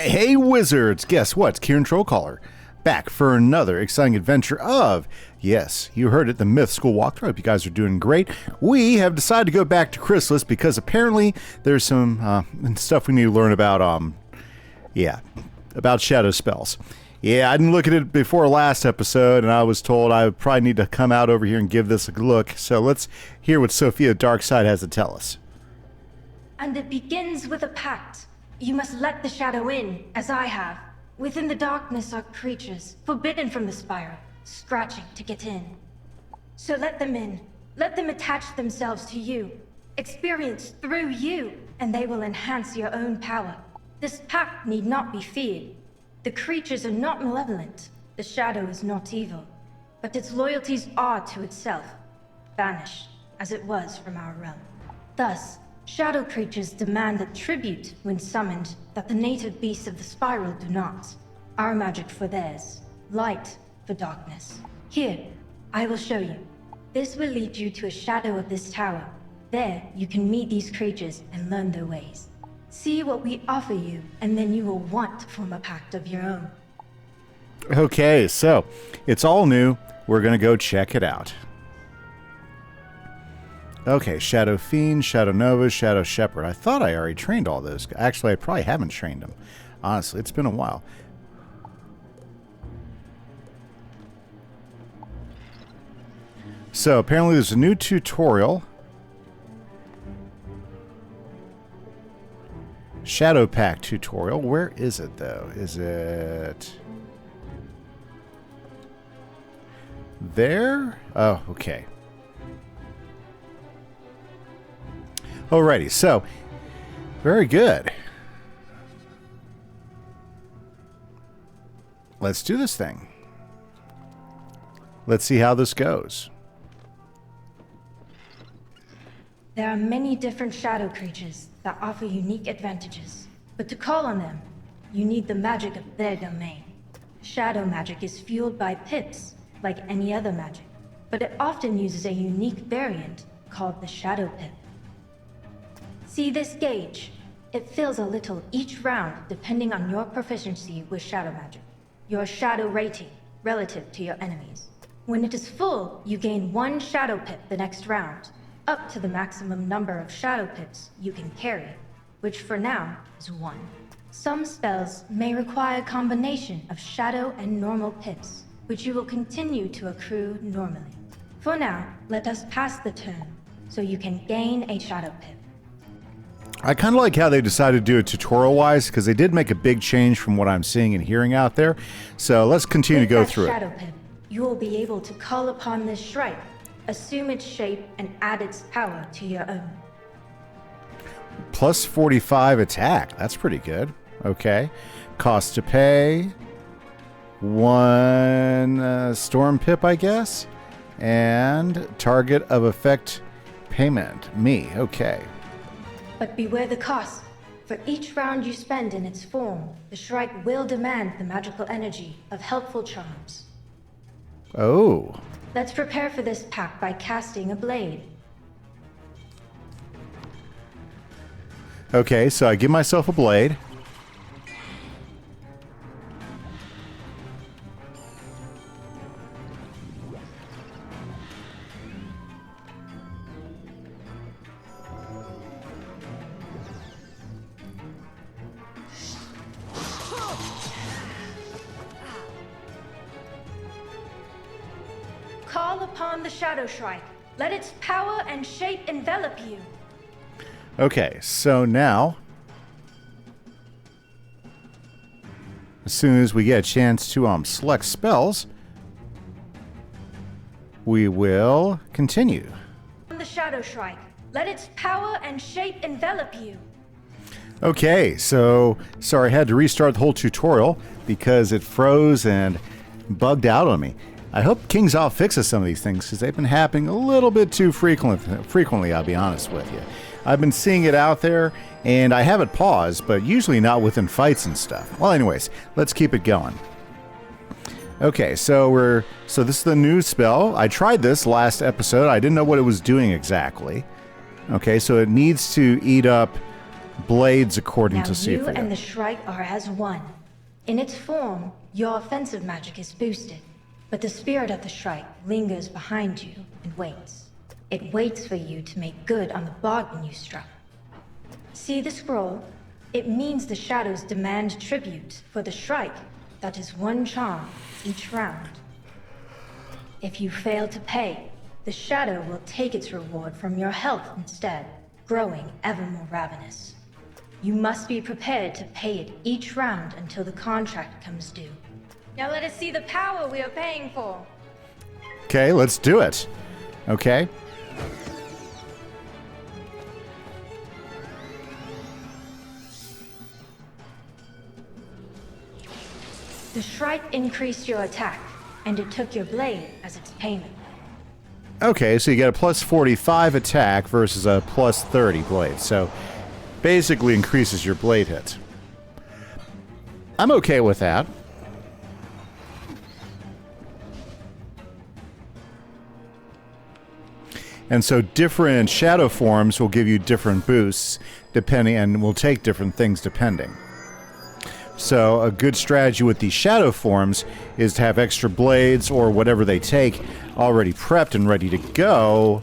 Hey wizards, guess what? It's Kieran Trollcaller, back for another exciting adventure of, yes, you heard it, the Myth School Walkthrough. I hope you guys are doing great. We have decided to go back to Chrysalis because apparently there's some stuff we need to learn about, about shadow spells. Yeah, I didn't look at it before last episode, and I was told I would probably need to come out over here and give this a look. So let's hear what Sophia Darkside has to tell us. And it begins with a pact. You must let the shadow in, as I have. Within the darkness are creatures, forbidden from the spiral, scratching to get in. So let them in. Let them attach themselves to you. Experience through you, and they will enhance your own power. This pact need not be feared. The creatures are not malevolent. The shadow is not evil. But its loyalties are to itself, banished, as it was from our realm. Thus, shadow creatures demand a tribute when summoned that the native beasts of the spiral do not. Our magic for theirs, light for darkness. Here, I will show you. This will lead you to a shadow of this tower. There, you can meet these creatures and learn their ways. See what we offer you, and then you will want to form a pact of your own. Okay, so it's all new. We're going to go check it out. Okay, Shadow Fiend, Shadow Nova, Shadow Shepherd. I thought I already trained all those. Actually, I probably haven't trained them. Honestly, it's been a while. So, apparently there's a new tutorial. Shadow Pact tutorial. Where is it, though? Is it there? Oh, okay. Alrighty, so, very good. Let's do this thing. Let's see how this goes. There are many different shadow creatures that offer unique advantages. But to call on them, you need the magic of their domain. Shadow magic is fueled by pips, like any other magic, but it often uses a unique variant called the Shadow Pip. See this gauge? It fills a little each round depending on your proficiency with shadow magic. Your shadow rating relative to your enemies. When it is full, you gain 1 shadow pip the next round, up to the maximum number of shadow pips you can carry, which for now is 1. Some spells may require a combination of shadow and normal pips, which you will continue to accrue normally. For now, let us pass the turn, so you can gain a shadow pip. I kind of like how they decided to do it tutorial-wise, because they did make a big change from what I'm seeing and hearing out there. So let's continue to go through it. With that shadow pip, you will be able to call upon this shrine, assume its shape, and add its power to your own. Plus 45 attack. That's pretty good. Okay. Cost to pay. 1 storm pip, I guess. And target of effect payment. Me. Okay. But beware the cost. For each round you spend in its form, the Shrike will demand the magical energy of helpful charms. Oh. Let's prepare for this pact by casting a blade. Okay, so I give myself a blade. Call upon the Shadow Shrike. Let its power and shape envelop you. Okay, so now, as soon as we get a chance to select spells, we will continue. The Shadow Shrike. Let its power and shape envelop you. Okay, so sorry I had to restart the whole tutorial because it froze and bugged out on me. I hope King's Isle fixes some of these things because they've been happening a little bit too frequently, I'll be honest with you. I've been seeing it out there, and I have it paused, but usually not within fights and stuff. Well, anyways, let's keep it going. Okay, so this is the new spell. I tried this last episode. I didn't know what it was doing exactly. Okay, so it needs to eat up blades according Now to see you if we and the Shrike are as one. In its form, your offensive magic is boosted, but the spirit of the Shrike lingers behind you and waits. It waits for you to make good on the bargain you struck. See the scroll? It means the shadows demand tribute for the Shrike. That is one charm each round. If you fail to pay, the shadow will take its reward from your health instead, growing ever more ravenous. You must be prepared to pay it each round until the contract comes due. Now let us see the power we are paying for. Okay, let's do it. Okay. The Shrike increased your attack, and it took your blade as its payment. Okay, so you get a plus 45 attack versus a plus 30 blade. So basically increases your blade hit. I'm okay with that. And so different shadow forms will give you different boosts depending, and will take different things depending. So a good strategy with these shadow forms is to have extra blades or whatever they take already prepped and ready to go.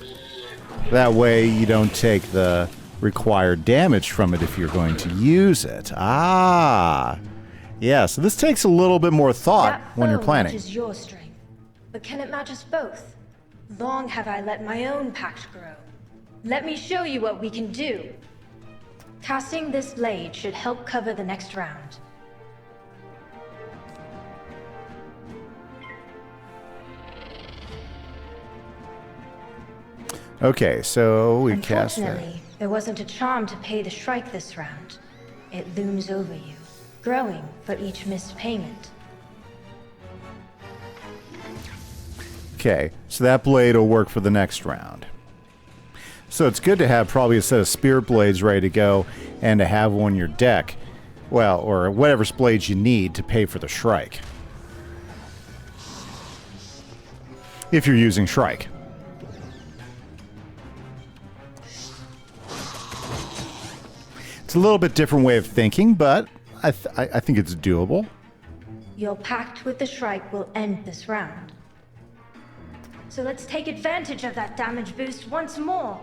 That way you don't take the required damage from it if you're going to use it. Ah. Yeah, so this takes a little bit more thought when you're planning. That matches your strength, but can it match us both? Long have I let my own pact grow. Let me show you what we can do. Casting this blade should help cover the next round. Okay, so we cast that. Unfortunately, there wasn't a charm to pay the Shrike this round. It looms over you, growing for each missed payment. Okay, so that blade will work for the next round. So it's good to have probably a set of spirit blades ready to go and to have one in your deck. Well, or whatever blades you need to pay for the Shrike. If you're using Shrike. It's a little bit different way of thinking, but I think it's doable. Your pact with the Shrike will end this round. So let's take advantage of that damage boost once more.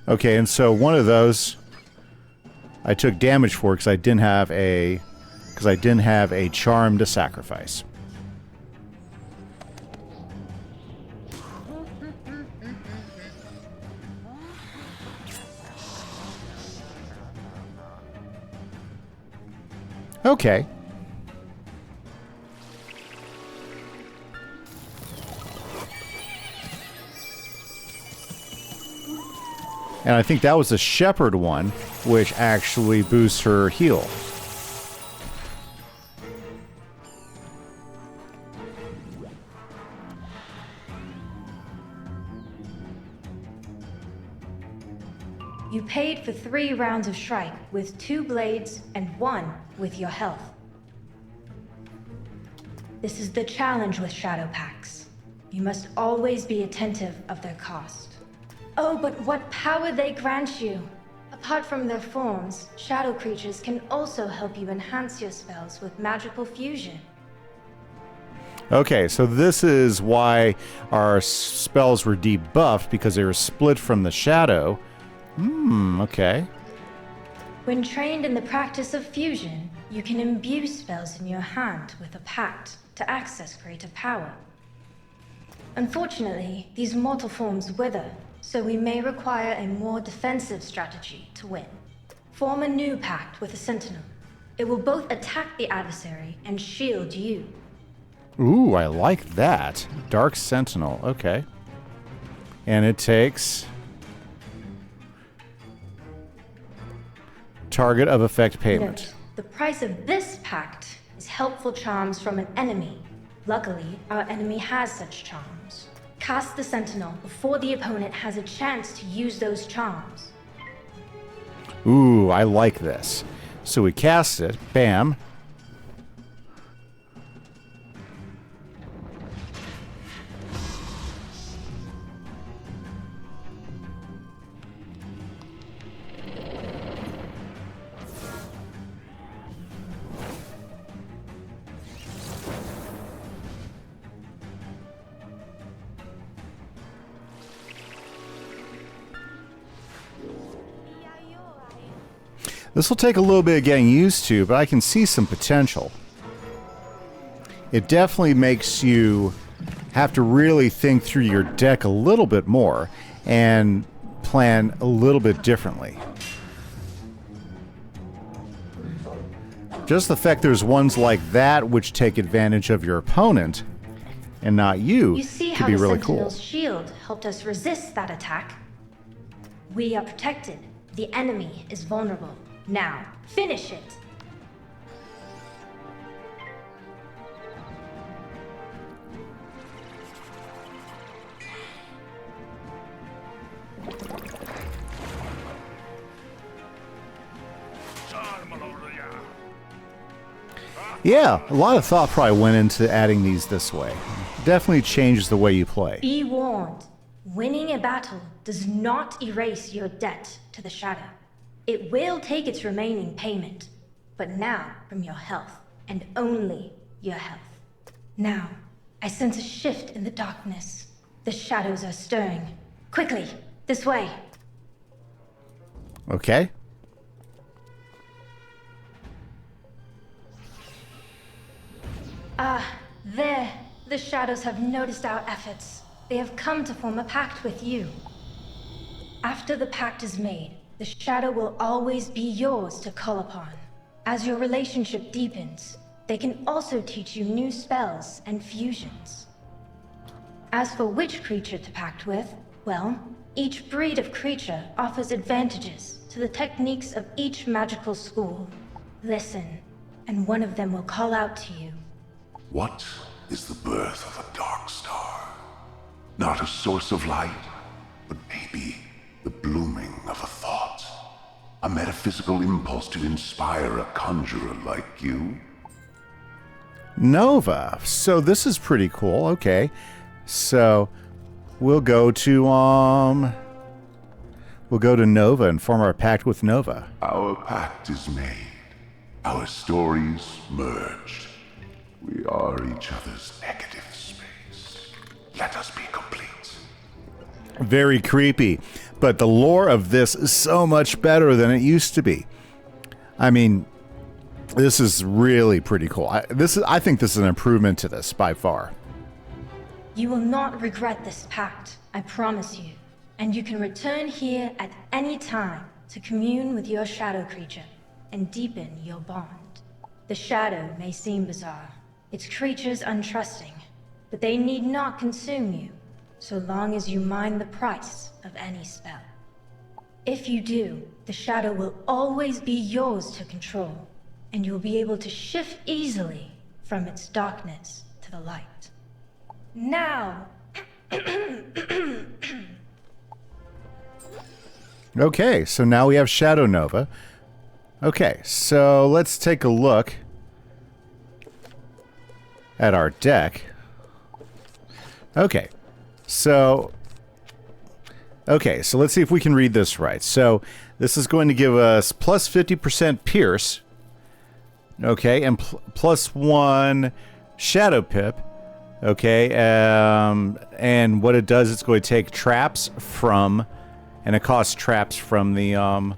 Okay, and so one of those I took damage for because I didn't have a charm to sacrifice. Okay. And I think that was the shepherd one, which actually boosts her heal. You paid for 3 rounds of Shrike with 2 blades and 1 with your health. This is the challenge with Shadow Pacts. You must always be attentive of their cost. Oh, but what power they grant you! Apart from their forms, shadow creatures can also help you enhance your spells with magical fusion. Okay, so this is why our spells were debuffed, because they were split from the shadow. Okay. When trained in the practice of fusion, you can imbue spells in your hand with a pact to access greater power. Unfortunately, these mortal forms wither, so we may require a more defensive strategy to win. Form a new pact with a sentinel. It will both attack the adversary and shield you. Ooh, I like that. Dark Sentinel, okay. And it takes... target of effect payment. Note, the price of this pact is helpful charms from an enemy. Luckily, our enemy has such charms. Cast the Sentinel before the opponent has a chance to use those charms. Ooh, I like this. So we cast it. Bam. This will take a little bit of getting used to, but I can see some potential. It definitely makes you have to really think through your deck a little bit more and plan a little bit differently. Just the fact there's ones like that which take advantage of your opponent and not you could be really cool. You see how the Sentinel's shield helped us resist that attack? We are protected. The enemy is vulnerable. Now, finish it! Yeah, a lot of thought probably went into adding these this way. Definitely changes the way you play. Be warned. Winning a battle does not erase your debt to the Shadow. It will take its remaining payment, but now from your health, and only your health. Now, I sense a shift in the darkness. The shadows are stirring. Quickly, this way. Okay. There. The shadows have noticed our efforts. They have come to form a pact with you. After the pact is made, the shadow will always be yours to call upon. As your relationship deepens, they can also teach you new spells and fusions. As for which creature to pact with, well, each breed of creature offers advantages to the techniques of each magical school. Listen, and one of them will call out to you. What is the birth of a dark star? Not a source of light, but maybe the blooming of a thought. A metaphysical impulse to inspire a conjurer like you. Nova. So this is pretty cool. Okay. So we'll go to Nova and form our pact with Nova. Our pact is made. Our stories merged. We are each other's negative space. Let us be complete. Very creepy. But the lore of this is so much better than it used to be. I mean, this is really pretty cool. I think this is an improvement to this by far. You will not regret this pact, I promise you. And you can return here at any time to commune with your shadow creature and deepen your bond. The shadow may seem bizarre, its creatures untrusting, but they need not consume you, so long as you mind the price of any spell. If you do, the shadow will always be yours to control, and you'll be able to shift easily from its darkness to the light. Now! Okay, so now we have Shadow Nova. Okay, so let's take a look at our deck. Okay, so let's see if we can read this right. So this is going to give us plus 50% Pierce, okay, and plus 1 Shadow Pip, okay, and what it does, it's going to take traps from, and it costs traps from the on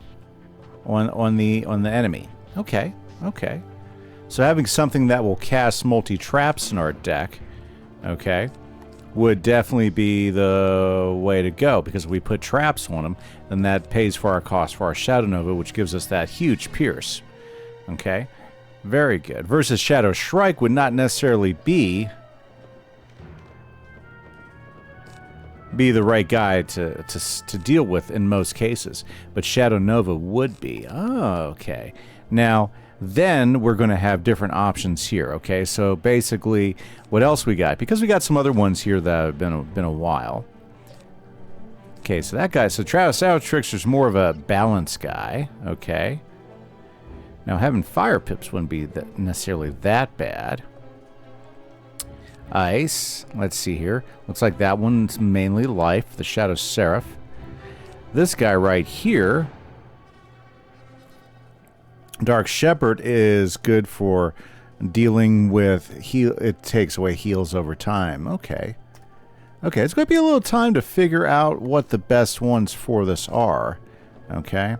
the enemy. Okay, okay. So having something that will cast multi-traps in our deck, okay, would definitely be the way to go, because if we put traps on them, then that pays for our cost for our Shadow Nova, which gives us that huge Pierce. Okay, very good. Versus Shadow Shrike would not necessarily be the right guy to deal with in most cases, but Shadow Nova would be. Oh, okay. Now, then we're going to have different options here, okay? So basically, what else we got? Because we got some other ones here that have been a while. Okay, so that guy, so Shadow Trickster's more of a balance guy, okay? Now, having Fire Pips wouldn't be necessarily that bad. Ice, let's see here. Looks like that one's mainly life, the Shadow Seraph. This guy right here, Dark Shepherd, is good for dealing with heal. It takes away heals over time. Okay. Okay, it's going to be a little time to figure out what the best ones for this are. Okay.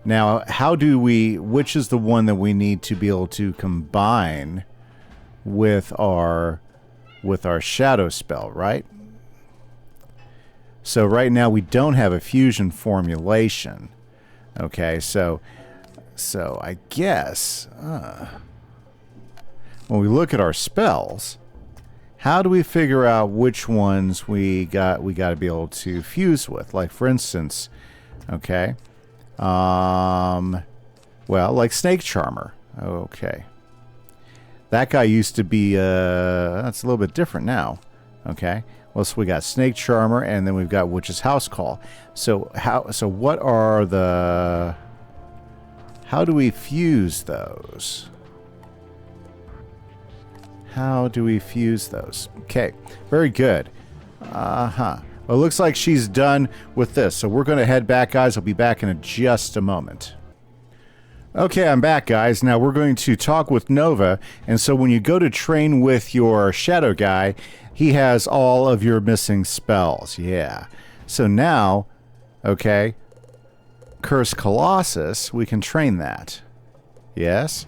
Now, how do we... Which is the one that we need to be able to combine with our shadow spell, right? So right now we don't have a fusion formulation. Okay, so I guess when we look at our spells, how do we figure out which ones we got to be able to fuse with? Like, for instance, okay, well, like Snake Charmer. Okay, that guy used to be that's a little bit different now. Okay, well, so we got Snake Charmer, and then we've got Witch's House Call. So what are the... How do we fuse those? How do we fuse those? Okay, very good. Well, it looks like she's done with this, so we're going to head back, guys. I'll be back in just a moment. Okay, I'm back, guys. Now we're going to talk with Nova, and so when you go to train with your shadow guy, he has all of your missing spells. Yeah. So now, okay, Curse Colossus, we can train that. Yes.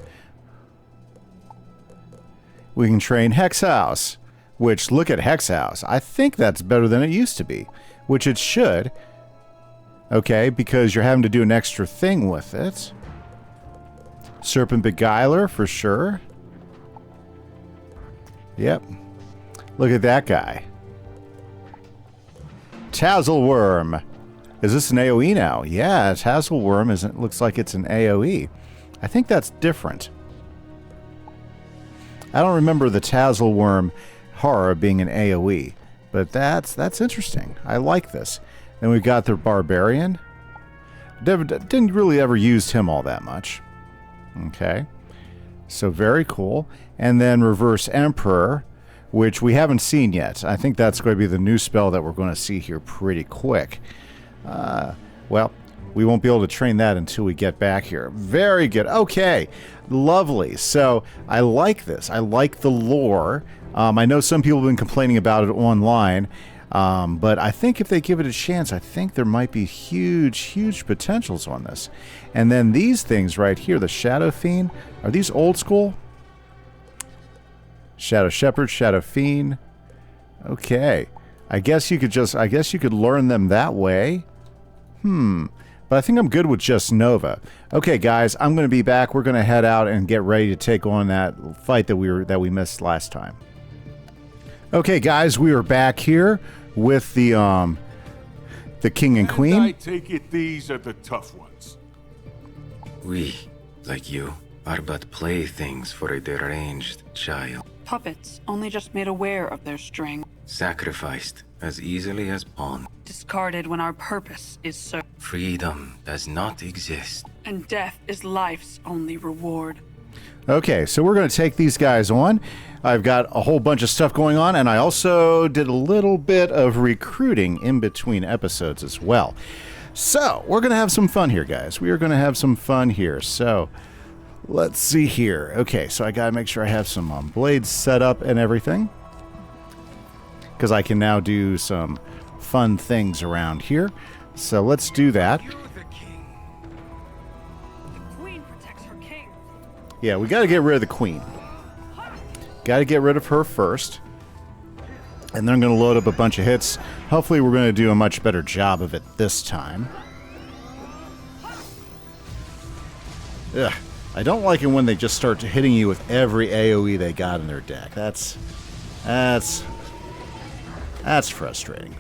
We can train Hex House, which, look at Hex House. I think that's better than it used to be, which it should. Okay, because you're having to do an extra thing with it. Serpent Beguiler, for sure. Yep. Look at that guy. Tazzleworm. Is this an AoE now? Yeah, Tazzleworm isn't. Looks like it's an AoE. I think that's different. I don't remember the Tazzleworm horror being an AoE, but that's interesting. I like this. Then we've got the Barbarian. Didn't really ever use him all that much. Okay, so very cool. And then Reverse Emperor, which we haven't seen yet. I think that's going to be the new spell that we're going to see here pretty quick. Well, we won't be able to train that until we get back here. Very good. Okay, lovely. So I like this. I like the lore. I know some people have been complaining about it online, but I think if they give it a chance, I think there might be huge potentials on this. And then these things right here, the Shadow Fiend, are these old school? Shadow Shepherd, Shadow Fiend. Okay. I guess you could learn them that way. But I think I'm good with just Nova. Okay, guys, I'm going to be back. We're going to head out and get ready to take on that fight that we missed last time. Okay, guys, we are back here with the king and queen. I take it these are the tough ones. We, like you, are but playthings for a deranged child. Puppets, only just made aware of their strength. Sacrificed as easily as pawn. Discarded when our purpose is served. Freedom does not exist. And death is life's only reward. Okay, so we're going to take these guys on. I've got a whole bunch of stuff going on, and I also did a little bit of recruiting in between episodes as well. So, we're going to have some fun here, guys. We are going to have some fun here. So, let's see here. Okay, so I got to make sure I have some blades set up and everything, because I can now do some fun things around here. So, let's do that. The queen protects her king. Yeah, we got to get rid of the queen. Got to get rid of her first. And then I'm going to load up a bunch of hits. Hopefully we're going to do a much better job of it this time. Ugh. I don't like it when they just start hitting you with every AoE they got in their deck. That's frustrating.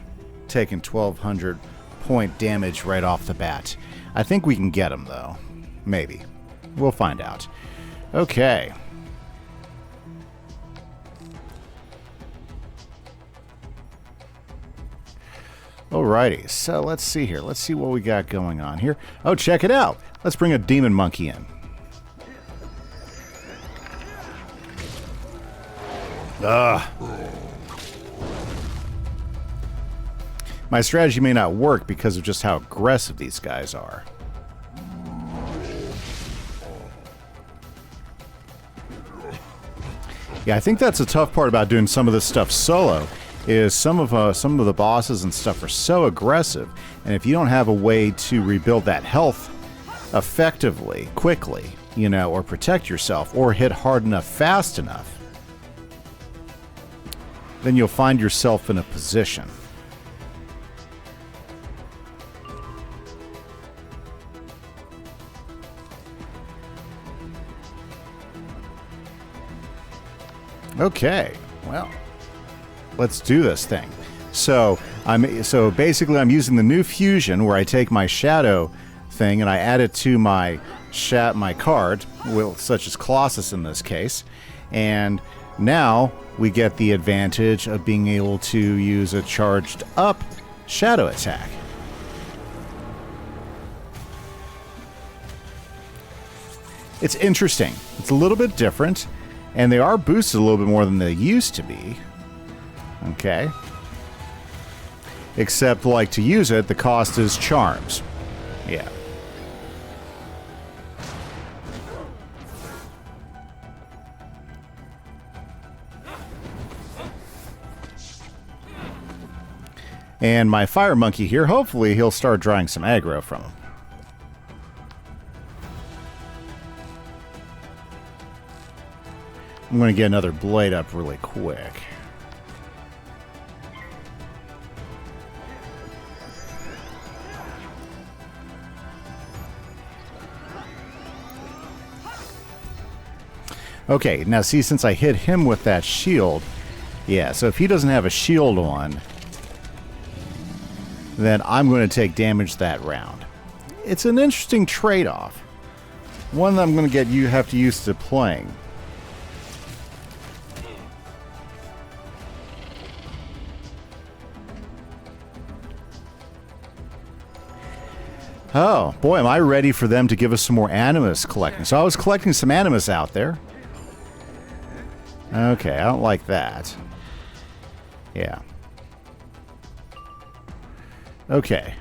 Taking 1,200 point damage right off the bat. I think we can get them, though. Maybe. We'll find out. Okay. Alrighty, so let's see here. Let's see what we got going on here. Oh, check it out. Let's bring a demon monkey in. My strategy may not work because of just how aggressive these guys are. Yeah, I think that's the tough part about doing some of this stuff solo, is some of the bosses and stuff are so aggressive, and if you don't have a way to rebuild that health effectively, quickly, you know, or protect yourself, or hit hard enough, fast enough, then you'll find yourself in a position. Okay, well, let's do this thing. So basically I'm using the new fusion where I take my shadow thing and I add it to my card, such as Colossus in this case, and now we get the advantage of being able to use a charged up shadow attack. It's interesting. It's a little bit different, and they are boosted a little bit more than they used to be. Okay. Except, like, to use it, the cost is charms. Yeah. And my fire monkey here, hopefully he'll start drawing some aggro from him. I'm going to get another blade up really quick. Okay, now see, since I hit him with that shield, yeah, so if he doesn't have a shield on, then I'm going to take damage that round. It's an interesting trade-off. One that I'm going to have to use to playing. Oh, boy, am I ready for them to give us some more Animus collecting. So I was collecting some Animus out there. Okay, I don't like that. Yeah. Okay.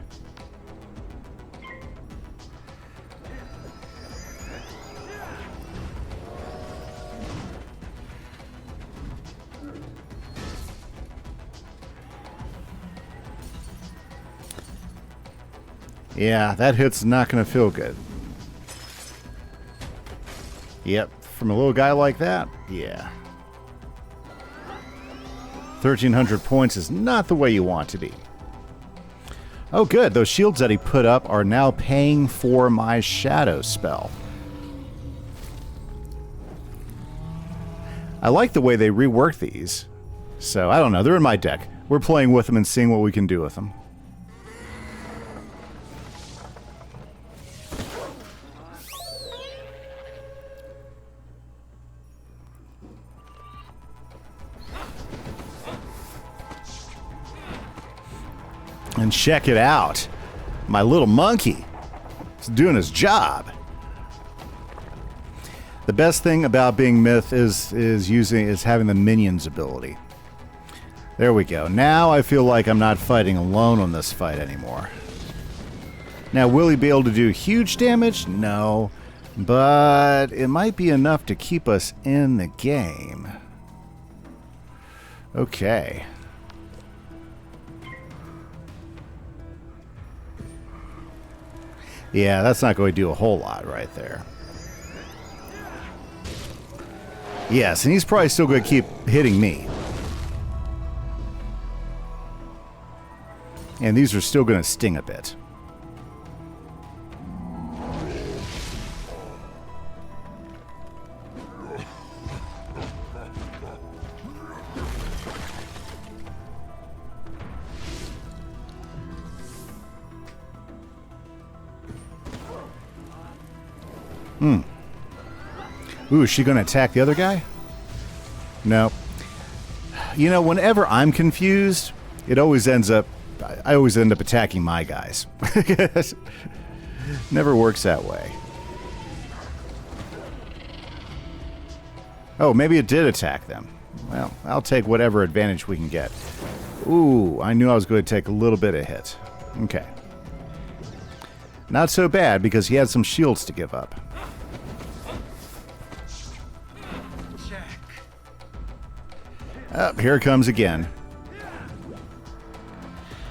Yeah, that hit's not going to feel good. Yep, from a little guy like that, yeah. 1,300 points is not the way you want to be. Oh, good. Those shields that he put up are now paying for my shadow spell. I like the way they rework these. So, I don't know. They're in my deck. We're playing with them and seeing what we can do with them. And check it out. My little monkey is doing his job. The best thing about being Myth is having the minions ability. There we go. Now I feel like I'm not fighting alone on this fight anymore. Now, will he be able to do huge damage? No. But it might be enough to keep us in the game. Okay. Yeah, that's not going to do a whole lot right there. Yes, and he's probably still going to keep hitting me. And these are still going to sting a bit. Ooh, is she going to attack the other guy? No. You know, whenever I'm confused, I always end up attacking my guys. Never works that way. Oh, maybe it did attack them. Well, I'll take whatever advantage we can get. Ooh, I knew I was going to take a little bit of hit. Okay. Not so bad, because he had some shields to give up. Oh, here it comes again.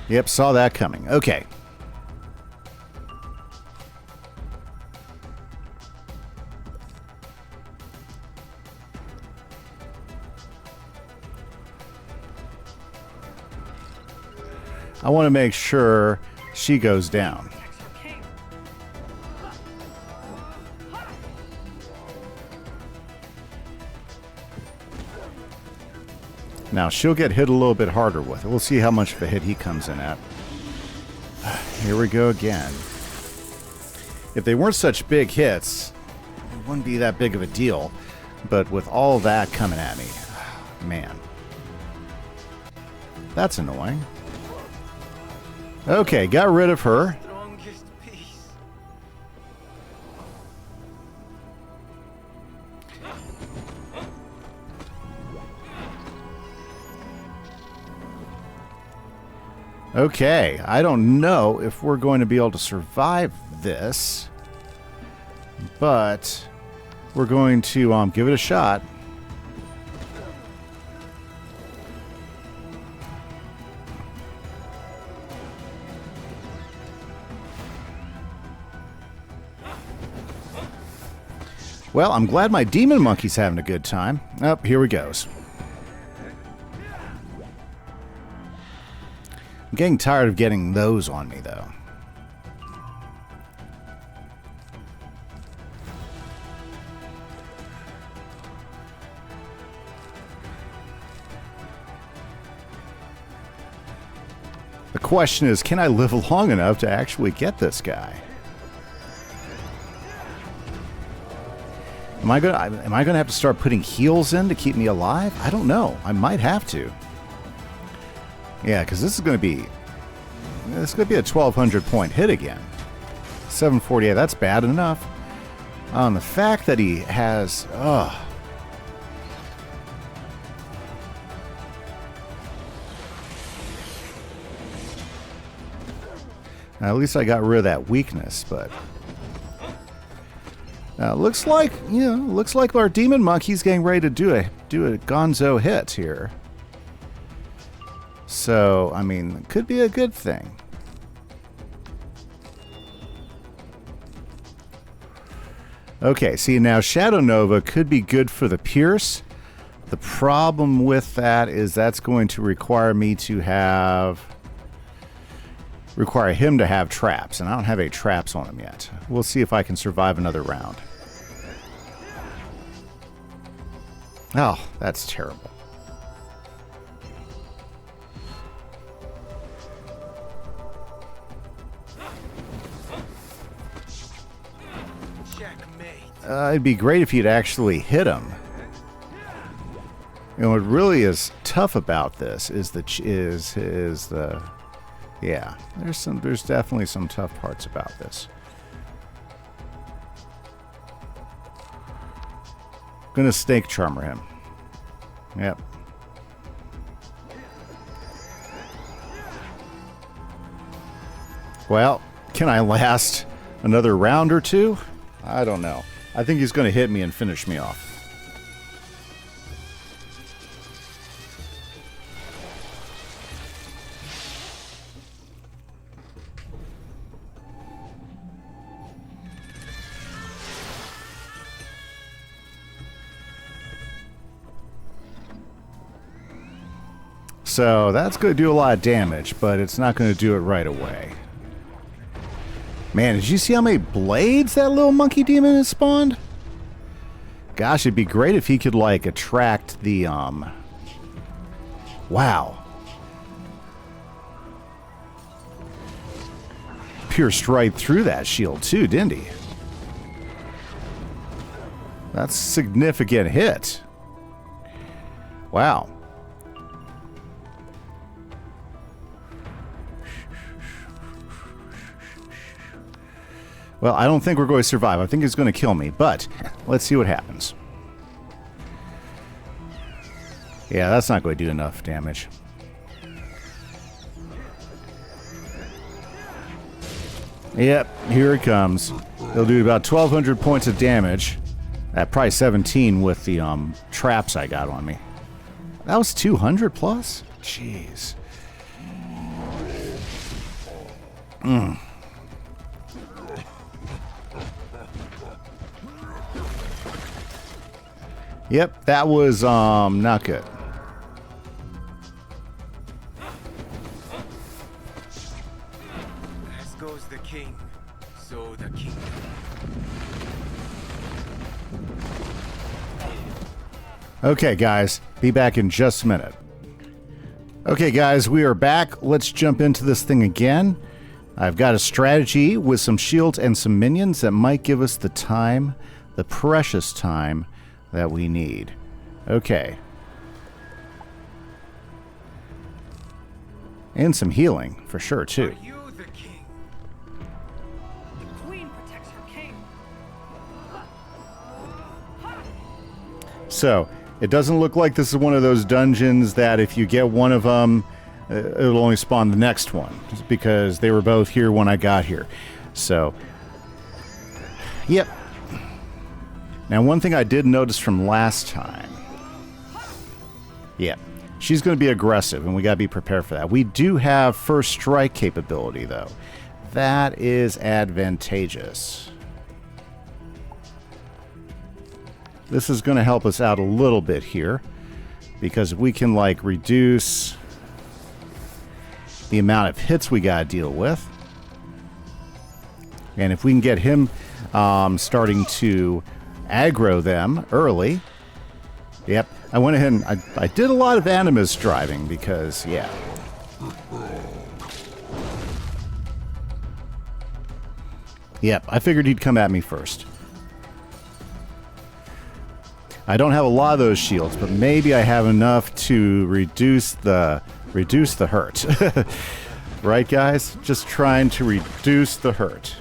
Yep, saw that coming. Okay. I want to make sure she goes down. Protects her king. Now, she'll get hit a little bit harder with it. We'll see how much of a hit he comes in at. Here we go again. If they weren't such big hits, it wouldn't be that big of a deal. But with all that coming at me, man. That's annoying. Okay, got rid of her. Strongest piece. Okay, I don't know if we're going to be able to survive this, but we're going to give it a shot. Well, I'm glad my demon monkey's having a good time. Oh, here he goes. I'm getting tired of getting those on me, though. The question is, can I live long enough to actually get this guy? Am I gonna have to start putting heals in to keep me alive? I don't know. I might have to. Yeah, because this is gonna be a 1,200 point hit again. 748. That's bad enough. The fact that he has, at least I got rid of that weakness, but. Looks like our demon monkey's getting ready to do a gonzo hit here. So, I mean, it could be a good thing. Okay, see now Shadow Nova could be good for the Pierce. The problem with that is that's going to require him to have traps, and I don't have any traps on him yet. We'll see if I can survive another round. Oh, that's terrible. It'd be great if you'd actually hit him. You know, what really is tough about this is the yeah, there's definitely some tough parts about this. Gonna snake charmer him. Yep. Well, can I last another round or two? I don't know. I think he's gonna hit me and finish me off. So that's going to do a lot of damage, but it's not going to do it right away. Man, did you see how many blades that little monkey demon has spawned? Gosh, it'd be great if he could, like, attract the, Wow. Pierced right through that shield, too, didn't he? That's a significant hit. Wow. Well, I don't think we're going to survive. I think he's going to kill me, but let's see what happens. Yeah, that's not going to do enough damage. Yep, here it comes. It'll do about 1,200 points of damage. At probably 17 with the traps I got on me. That was 200 plus? Jeez. Yep, that was not good. goes the king, so the kingdom. Okay, guys, be back in just a minute. Okay, guys, we are back. Let's jump into this thing again. I've got a strategy with some shields and some minions that might give us the time, the precious time that we need. Okay. And some healing, for sure, too. Are you the king? The queen protects her king. So, it doesn't look like this is one of those dungeons that if you get one of them, it'll only spawn the next one, just because they were both here when I got here. So, yep. Now, one thing I did notice from last time, yeah, she's going to be aggressive, and we got to be prepared for that. We do have first strike capability, though. That is advantageous. This is going to help us out a little bit here, because we can, like, reduce the amount of hits we got to deal with. And if we can get him starting to aggro them early. Yep, I went ahead and I did a lot of animus driving because, yeah. Yep, I figured he'd come at me first. I don't have a lot of those shields, but maybe I have enough to reduce the hurt. Right, guys? Just trying to reduce the hurt.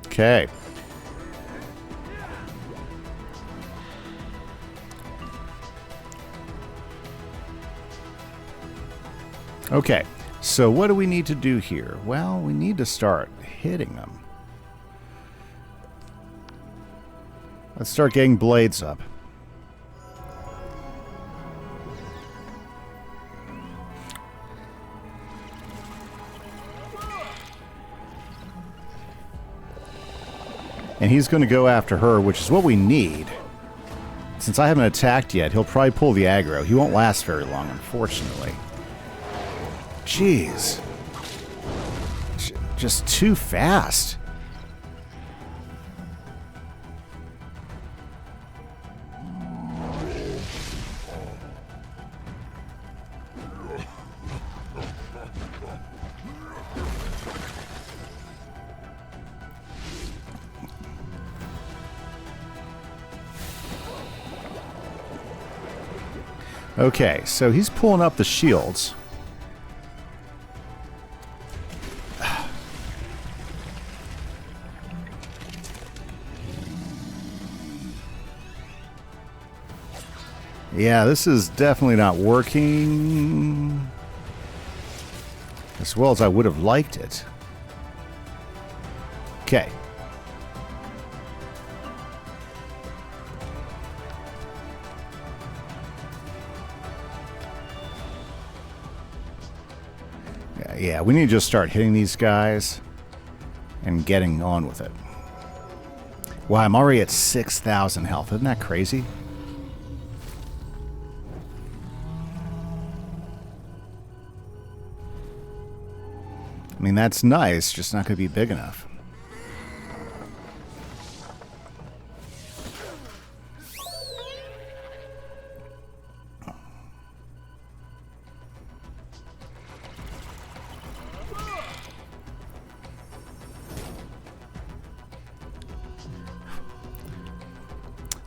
Okay. Okay, so what do we need to do here? Well, we need to start hitting them. Let's start getting blades up. And he's going to go after her, which is what we need. Since I haven't attacked yet, he'll probably pull the aggro. He won't last very long, unfortunately. Jeez. Just too fast. Okay, so he's pulling up the shields. Yeah, this is definitely not working as well as I would have liked it. Okay. Yeah, we need to just start hitting these guys and getting on with it. Wow, I'm already at 6,000 health. Isn't that crazy? I mean, that's nice, just not going to be big enough.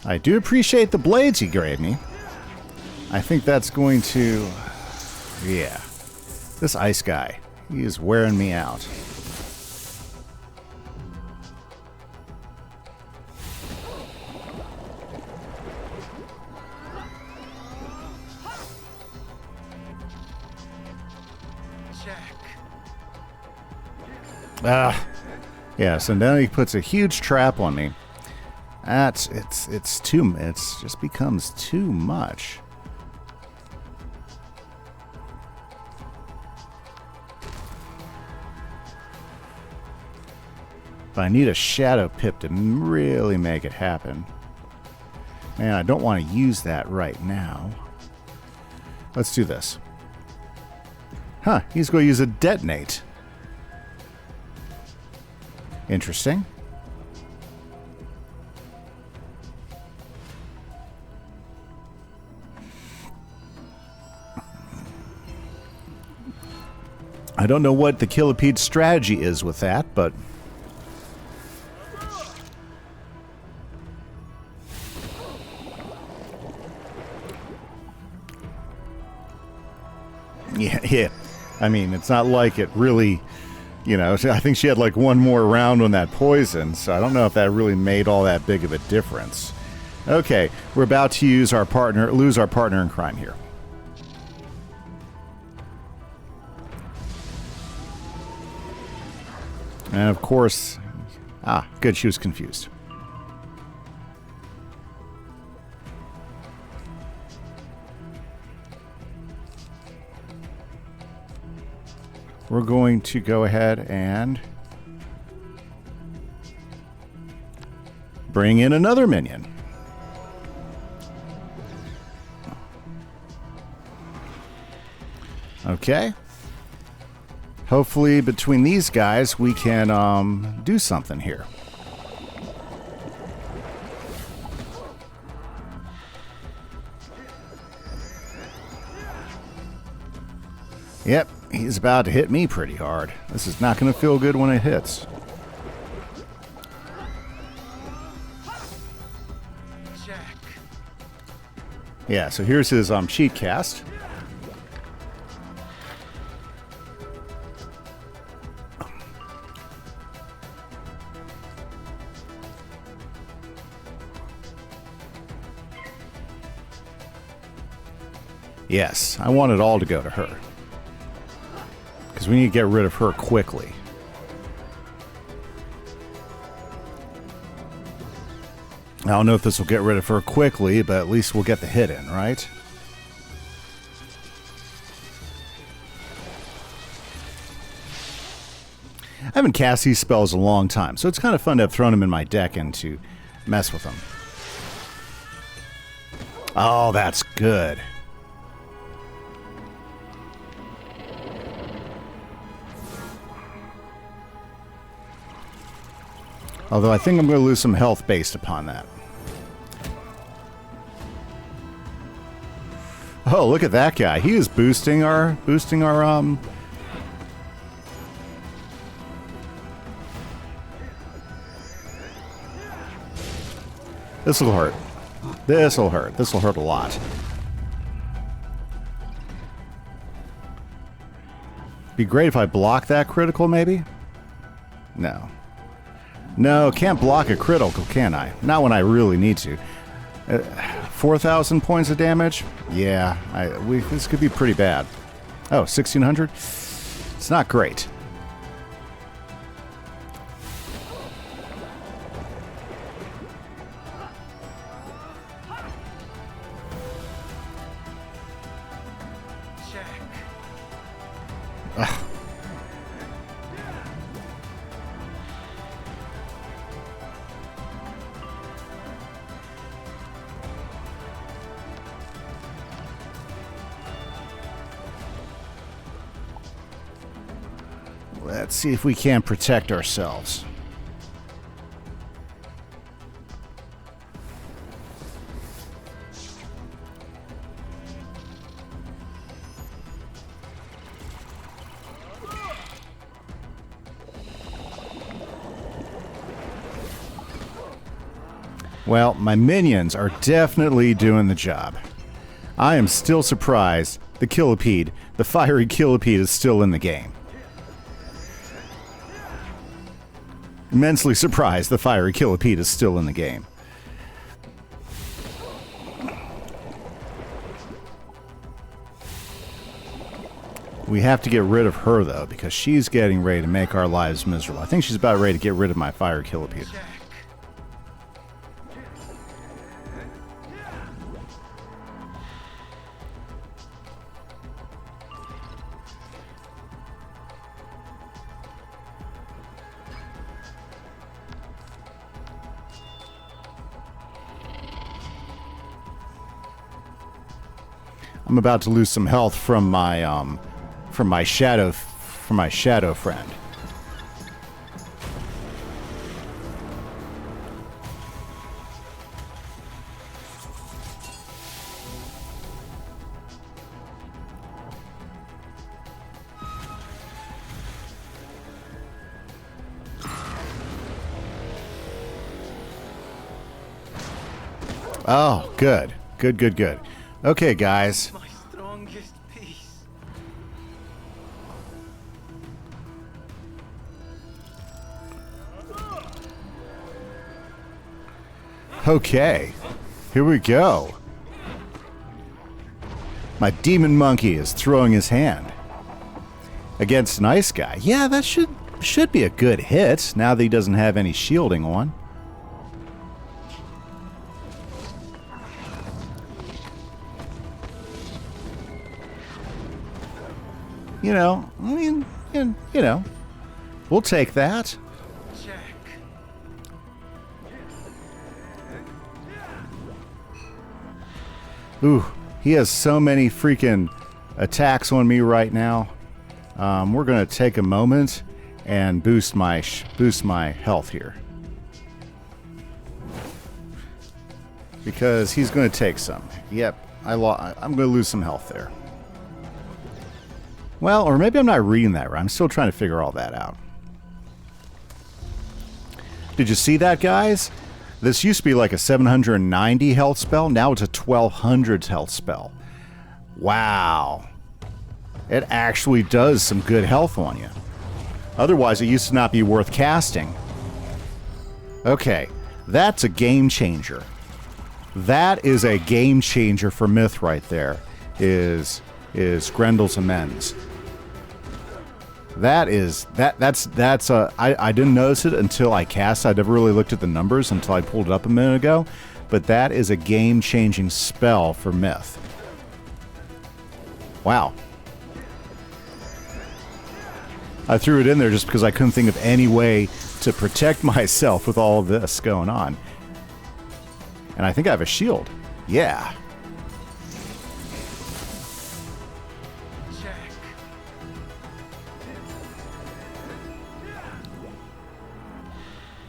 I do appreciate the blades he gave me. I think that's going to... Yeah. This ice guy, he is wearing me out. Yeah, so now he puts a huge trap on me. It just becomes too much. But I need a shadow pip to really make it happen. Man, I don't want to use that right now. Let's do this. Huh, he's going to use a detonate. Interesting. I don't know what the Killipede's strategy is with that, but... Yeah. I mean, it's not like it really, you know, I think she had like one more round on that poison, so I don't know if that really made all that big of a difference. Okay, we're about to lose our partner in crime here. And of course, good, she was confused. We're going to go ahead and bring in another minion. Okay. Hopefully between these guys we can do something here. Yep, he's about to hit me pretty hard. This is not going to feel good when it hits. Yeah, so here's his cheat cast. Yes, I want it all to go to her. Because we need to get rid of her quickly. I don't know if this will get rid of her quickly, but at least we'll get the hit in, right? I haven't cast these spells a long time, so it's kind of fun to have thrown them in my deck and to mess with them. Oh, that's good. Although I think I'm going to lose some health based upon that. Oh, look at that guy. He is boosting our This will hurt. This will hurt. This will hurt a lot. Be great if I block that critical, maybe? No. No, can't block a critical, can I? Not when I really need to. 4,000 points of damage? Yeah, this could be pretty bad. Oh, 1,600? It's not great. Ugh. Let's see if we can protect ourselves. Well, my minions are definitely doing the job. I am still surprised the Killipede, the fiery Killipede, is still in the game. Immensely surprised the fiery Killipede is still in the game. We have to get rid of her, though, because she's getting ready to make our lives miserable. I think she's about ready to get rid of my fire Killipede. I'm about to lose some health from my shadow friend. Oh, good. Good, good, good. Okay, guys. My strongest piece. Okay. Here we go. My demon monkey is throwing his hand. Against Nice Guy. Yeah, that should be a good hit, now that he doesn't have any shielding on. You know, I mean, you know, we'll take that. Check. Ooh, he has so many freaking attacks on me right now. We're gonna take a moment and boost my health here, because he's gonna take some. Yep, I'm gonna lose some health there. Well, or maybe I'm not reading that right. I'm still trying to figure all that out. Did you see that, guys? This used to be like a 790 health spell. Now it's a 1200 health spell. Wow. It actually does some good health on you. Otherwise, it used to not be worth casting. Okay, that's a game changer. That is a game changer for Myth right there, is Grendel's Amends. I didn't notice it until I cast. I never really looked at the numbers until I pulled it up a minute ago. But that is a game-changing spell for Myth. Wow. I threw it in there just because I couldn't think of any way to protect myself with all of this going on. And I think I have a shield. Yeah.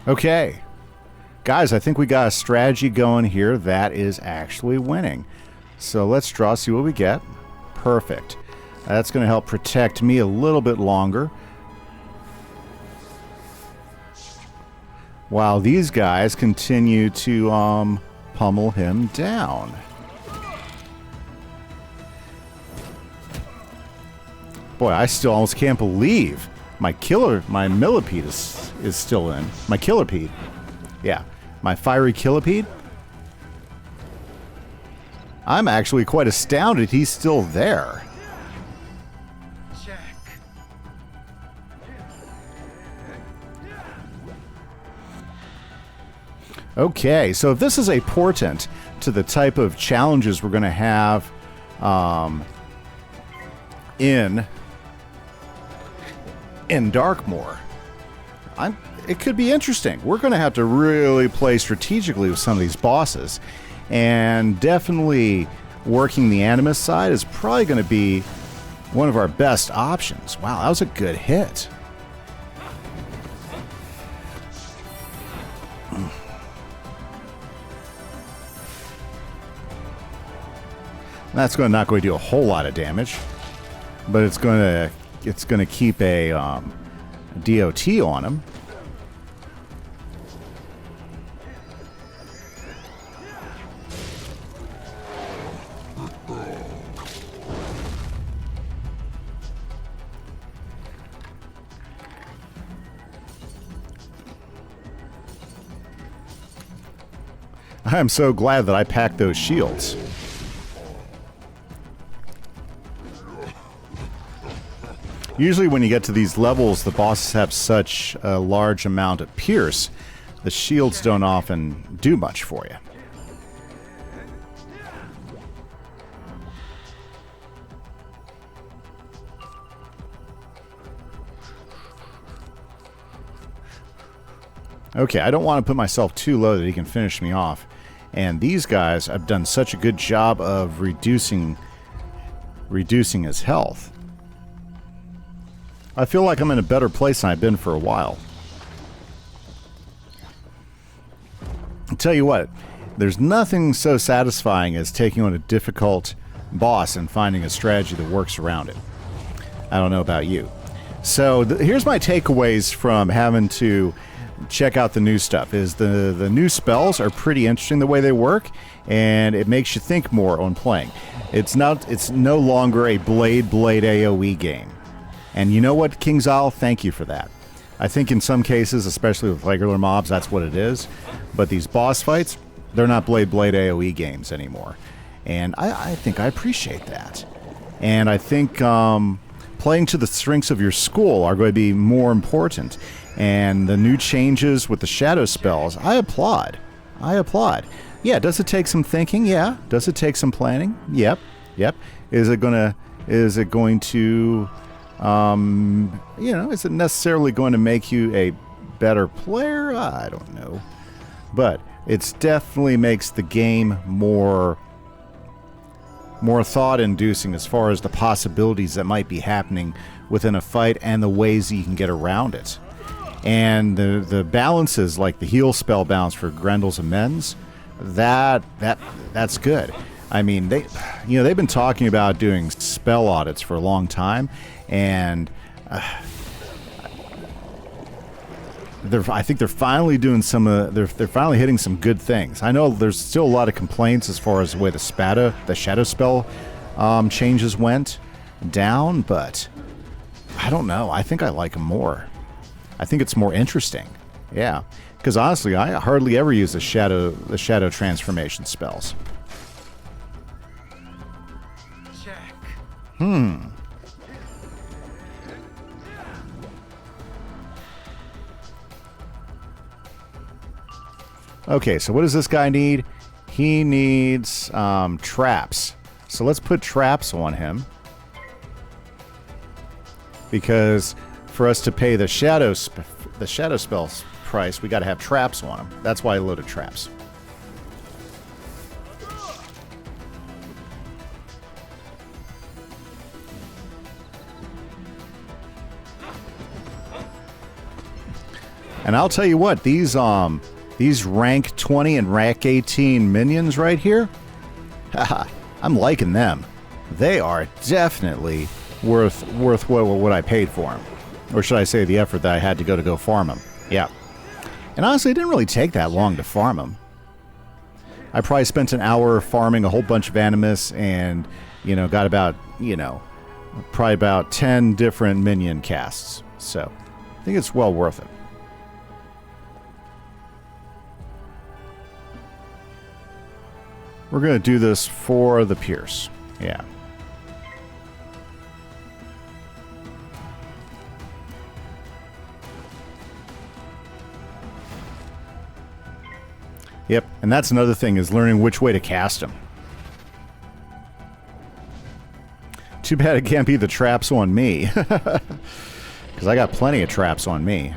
Okay. Guys, I think we got a strategy going here that is actually winning. So let's draw, see what we get. Perfect. That's going to help protect me a little bit longer, while these guys continue to pummel him down. Boy, I still almost can't believe my millipede is still in. My killerpede. Yeah, my fiery killerpede. I'm actually quite astounded he's still there. Check. Okay, so if this is a portent to the type of challenges we're going to have in Darkmoor, it could be interesting. We're going to have to really play strategically with some of these bosses, and definitely working the Animus side is probably going to be one of our best options. Wow, that was a good hit. That's not going to do a whole lot of damage, but it's going to keep a DOT on him. I'm so glad that I packed those shields. Usually when you get to these levels, the bosses have such a large amount of pierce, the shields don't often do much for you. Okay, I don't want to put myself too low that he can finish me off. And these guys have done such a good job of reducing reducing his health. I feel like I'm in a better place than I've been for a while. I'll tell you what, there's nothing so satisfying as taking on a difficult boss and finding a strategy that works around it. I don't know about you. So here's my takeaways from having to check out the new stuff. Is the new spells are pretty interesting the way they work, and it makes you think more on playing. It's no longer a blade AoE game. And you know what, King's Isle, thank you for that. I think in some cases, especially with regular mobs, that's what it is. But these boss fights, they're not blade AoE games anymore. And I think I appreciate that. And I think playing to the strengths of your school are going to be more important. And the new changes with the shadow spells, I applaud. Yeah, does it take some thinking? Yeah. Does it take some planning? Yep. Is it going to is it necessarily going to make you a better player? I don't know. But it definitely makes the game more thought-inducing as far as the possibilities that might be happening within a fight and the ways that you can get around it. And the balances, like the heal spell balance for Grendel's amends, that's good. I mean, they've been talking about doing spell audits for a long time, and I think they're finally doing some. They're finally hitting some good things. I know there's still a lot of complaints as far as the way the shadow spell changes went down, but I don't know. I think I like them more. I think it's more interesting. Yeah, because honestly, I hardly ever use the shadow transformation spells. Okay, so what does this guy need? He needs traps. So let's put traps on him. Because for us to pay the shadow spell's price, we got to have traps on him. That's why I loaded traps. And I'll tell you what, these rank 20 and rank 18 minions right here, I'm liking them. They are definitely worth what I paid for them. Or should I say the effort that I had to go farm them. Yeah. And honestly, it didn't really take that long to farm them. I probably spent an hour farming a whole bunch of Animus and, got about, probably about 10 different minion casts. So, I think it's well worth it. We're going to do this for the Pierce. Yeah. Yep, and that's another thing, is learning which way to cast them. Too bad it can't be the traps on me. Because I got plenty of traps on me.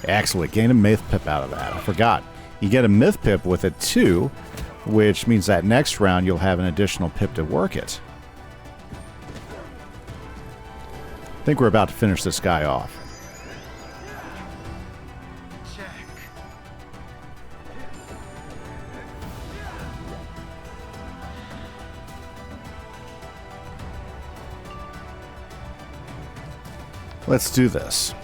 Excellent. Gain a myth pip out of that. I forgot. You get a myth pip with it too, which means that next round you'll have an additional pip to work it. I think we're about to finish this guy off. Let's do this.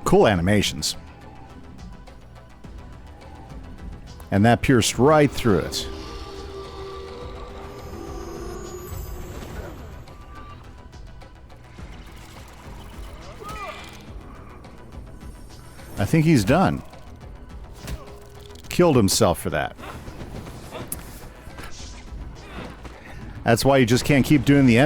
Cool animations. And that pierced right through it. I think he's done. Killed himself for that. That's why you just can't keep doing the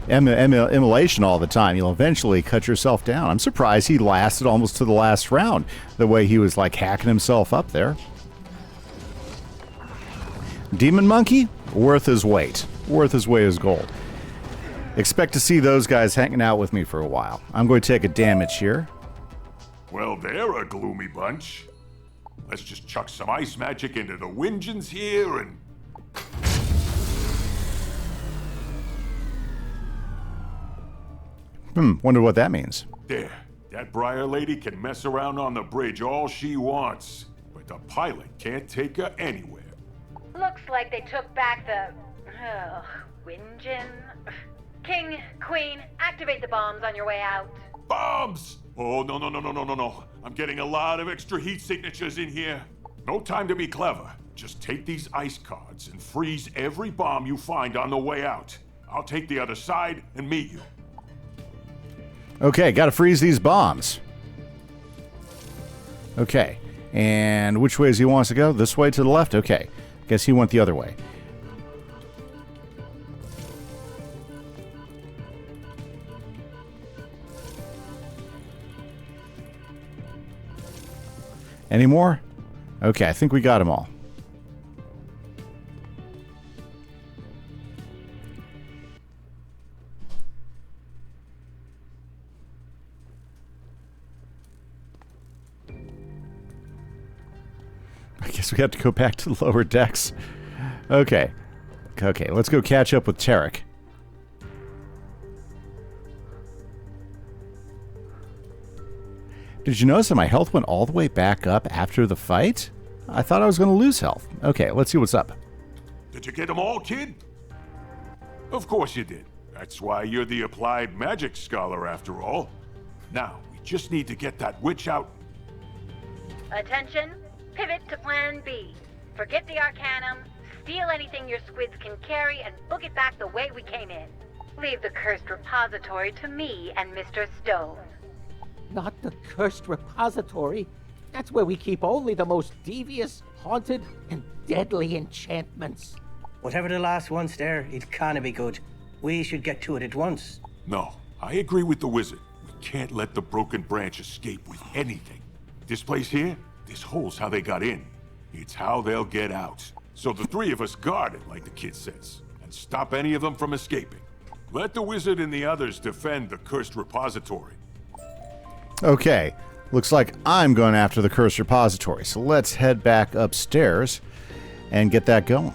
immolation all the time. You'll eventually cut yourself down. I'm surprised he lasted almost to the last round, the way he was like hacking himself up there. Demon Monkey, worth his weight. Worth his weight as gold. Expect to see those guys hanging out with me for a while. I'm going to take a damage here. Well, they're a gloomy bunch. Let's just chuck some ice magic into the Wingens here and... Wonder what that means. There. That Briar lady can mess around on the bridge all she wants, but the pilot can't take her anywhere. Looks like they took back the... Wingen? King, Queen, activate the bombs on your way out. Bombs! Oh, no. I'm getting a lot of extra heat signatures in here. No time to be clever. Just take these ice cards and freeze every bomb you find on the way out. I'll take the other side and meet you. Okay, gotta freeze these bombs. Okay, and which way does he want us to go? This way to the left? Okay, guess he went the other way. Any more? Okay, I think we got them all. I guess we have to go back to the lower decks. Okay. Okay, let's go catch up with Tarek. Did you notice that my health went all the way back up after the fight? I thought I was going to lose health. Okay, let's see what's up. Did you get them all, kid? Of course you did. That's why you're the applied magic scholar after all. Now, we just need to get that witch out. Attention, pivot to plan B. Forget the Arcanum, steal anything your squids can carry, and book it back the way we came in. Leave the cursed repository to me and Mr. Stone. Not the cursed repository. That's where we keep only the most devious, haunted, and deadly enchantments. Whatever the last one's there, it can't be good. We should get to it at once. No, I agree with the wizard. We can't let the broken branch escape with anything. This place here, this hole's how they got in. It's how they'll get out. So the three of us guard it, like the kid says, and stop any of them from escaping. Let the wizard and the others defend the cursed repository. Okay, looks like I'm going after the cursed repository, so let's head back upstairs and get that going.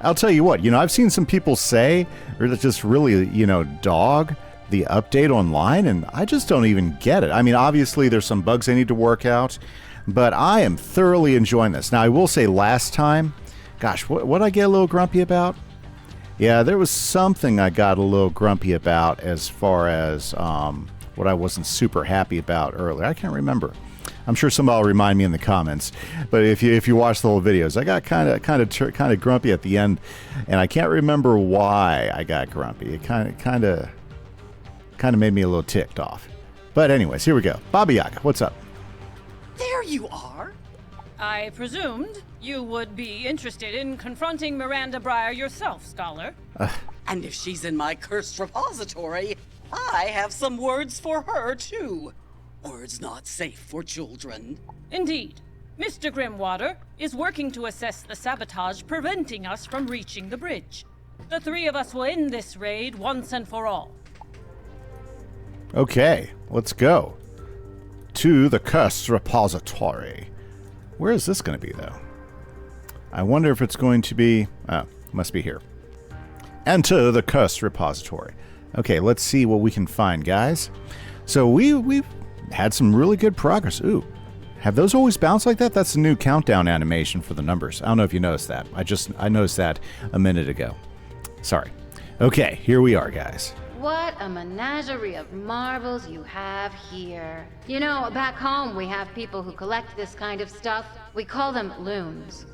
I'll tell you what, I've seen some people say, or just really, dog the update online, and I just don't even get it. I mean, obviously there's some bugs I need to work out, but I am thoroughly enjoying this. Now, I will say last time, gosh, what did I get a little grumpy about? Yeah, there was something I got a little grumpy about as far as what I wasn't super happy about earlier. I can't remember. I'm sure somebody will remind me in the comments. But if you watch the whole videos, I got kind of grumpy at the end, and I can't remember why I got grumpy. It kind of made me a little ticked off. But anyways, here we go. Baba Yaga, what's up? There you are. I presumed you would be interested in confronting Miranda Briar yourself, Scholar. And if she's in my cursed repository, I have some words for her, too. Words not safe for children. Indeed. Mr. Grimwater is working to assess the sabotage preventing us from reaching the bridge. The three of us will end this raid once and for all. Okay, let's go to the cursed repository. Where is this going to be, though? I wonder if it's going to be... Oh, must be here. Enter the cursed repository. Okay, let's see what we can find, guys. So we've had some really good progress. Ooh, have those always bounced like that? That's the new countdown animation for the numbers. I don't know if you noticed that. I noticed that a minute ago. Sorry. Okay, here we are, guys. What a menagerie of marvels you have here. Back home we have people who collect this kind of stuff. We call them loons.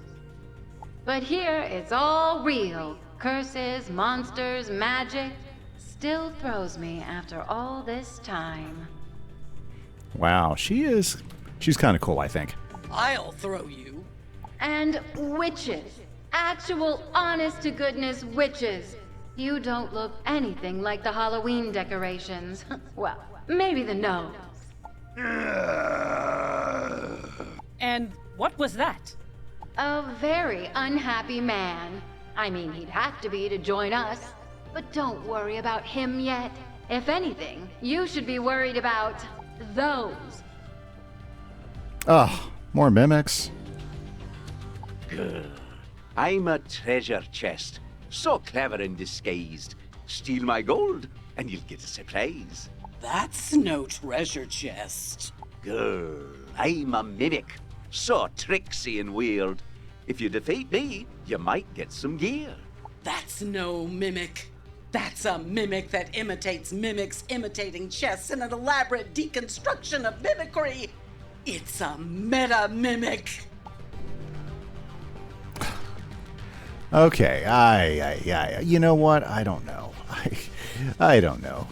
But here it's all real. Curses, monsters, magic. Still throws me after all this time. Wow, she's kind of cool, I think. I'll throw you. And witches. Actual honest-to-goodness witches. You don't look anything like the Halloween decorations. Well, maybe the nose. And what was that? A very unhappy man. I mean, he'd have to be to join us. But don't worry about him yet. If anything, you should be worried about those. Oh, more mimics. I'm a treasure chest. So clever and disguised. Steal my gold, and you'll get a surprise. That's no treasure chest. Girl, I'm a mimic. So tricksy and weird. If you defeat me, you might get some gear. That's no mimic. That's a mimic that imitates mimics imitating chests in an elaborate deconstruction of mimicry. It's a meta-mimic. Okay, you know what? I don't know. I don't know.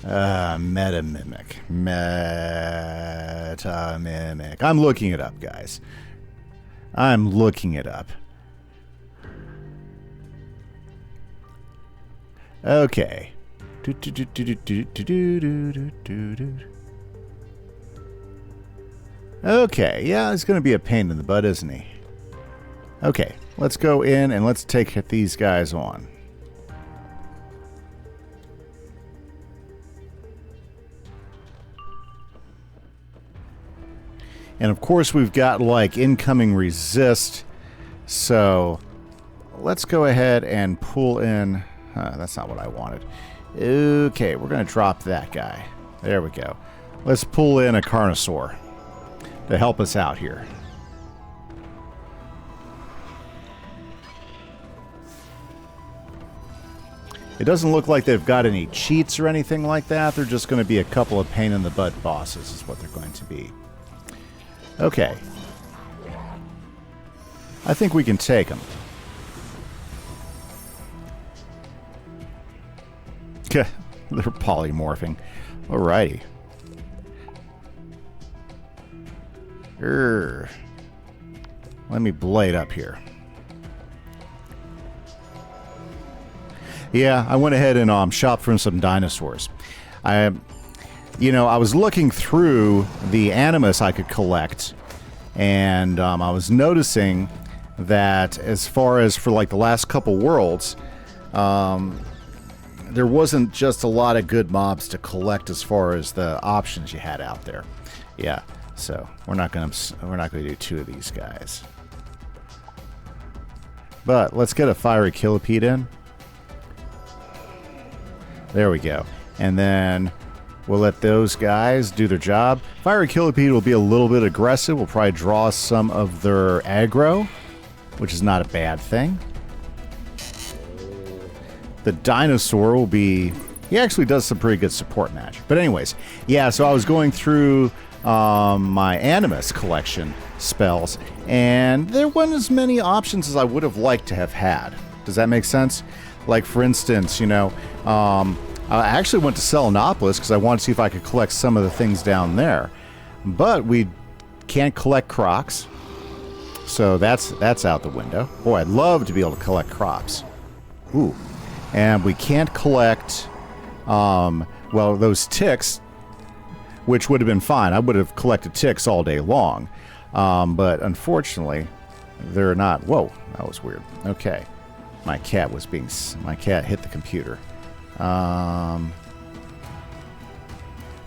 Meta-mimic. Meta-mimic. I'm looking it up, guys. I'm looking it up. Okay. Okay, yeah, it's going to be a pain in the butt, isn't he? Okay, let's go in and let's take these guys on. And of course we've got like incoming resist, so let's go ahead and pull in. That's not what I wanted. Okay, we're going to drop that guy. There we go. Let's pull in a Carnosaur to help us out here. It doesn't look like they've got any cheats or anything like that. They're just going to be a couple of pain-in-the-butt bosses is what they're going to be. Okay. I think we can take them. They're polymorphing. Alrighty. Let me blade up here. Yeah, I went ahead and shopped for some dinosaurs. I was looking through the animus I could collect, and I was noticing that as far as for like the last couple worlds, there wasn't just a lot of good mobs to collect as far as the options you had out there. Yeah, so we're not gonna do two of these guys. But let's get a fiery Kilopeed in. There we go. And then we'll let those guys do their job. Fiery Kilopeed will be a little bit aggressive. We'll probably draw some of their aggro, which is not a bad thing. The dinosaur will be... He actually does some pretty good support magic. But anyways, yeah, so I was going through my Animus collection spells, and there weren't as many options as I would have liked to have had. Does that make sense? Like, for instance, I actually went to Selenopolis because I wanted to see if I could collect some of the things down there. But we can't collect crocs, so that's out the window. Boy, I'd love to be able to collect crops. Ooh. And we can't collect, those ticks, which would have been fine. I would have collected ticks all day long. But unfortunately, they're not. Whoa, that was weird. Okay. My cat hit the computer.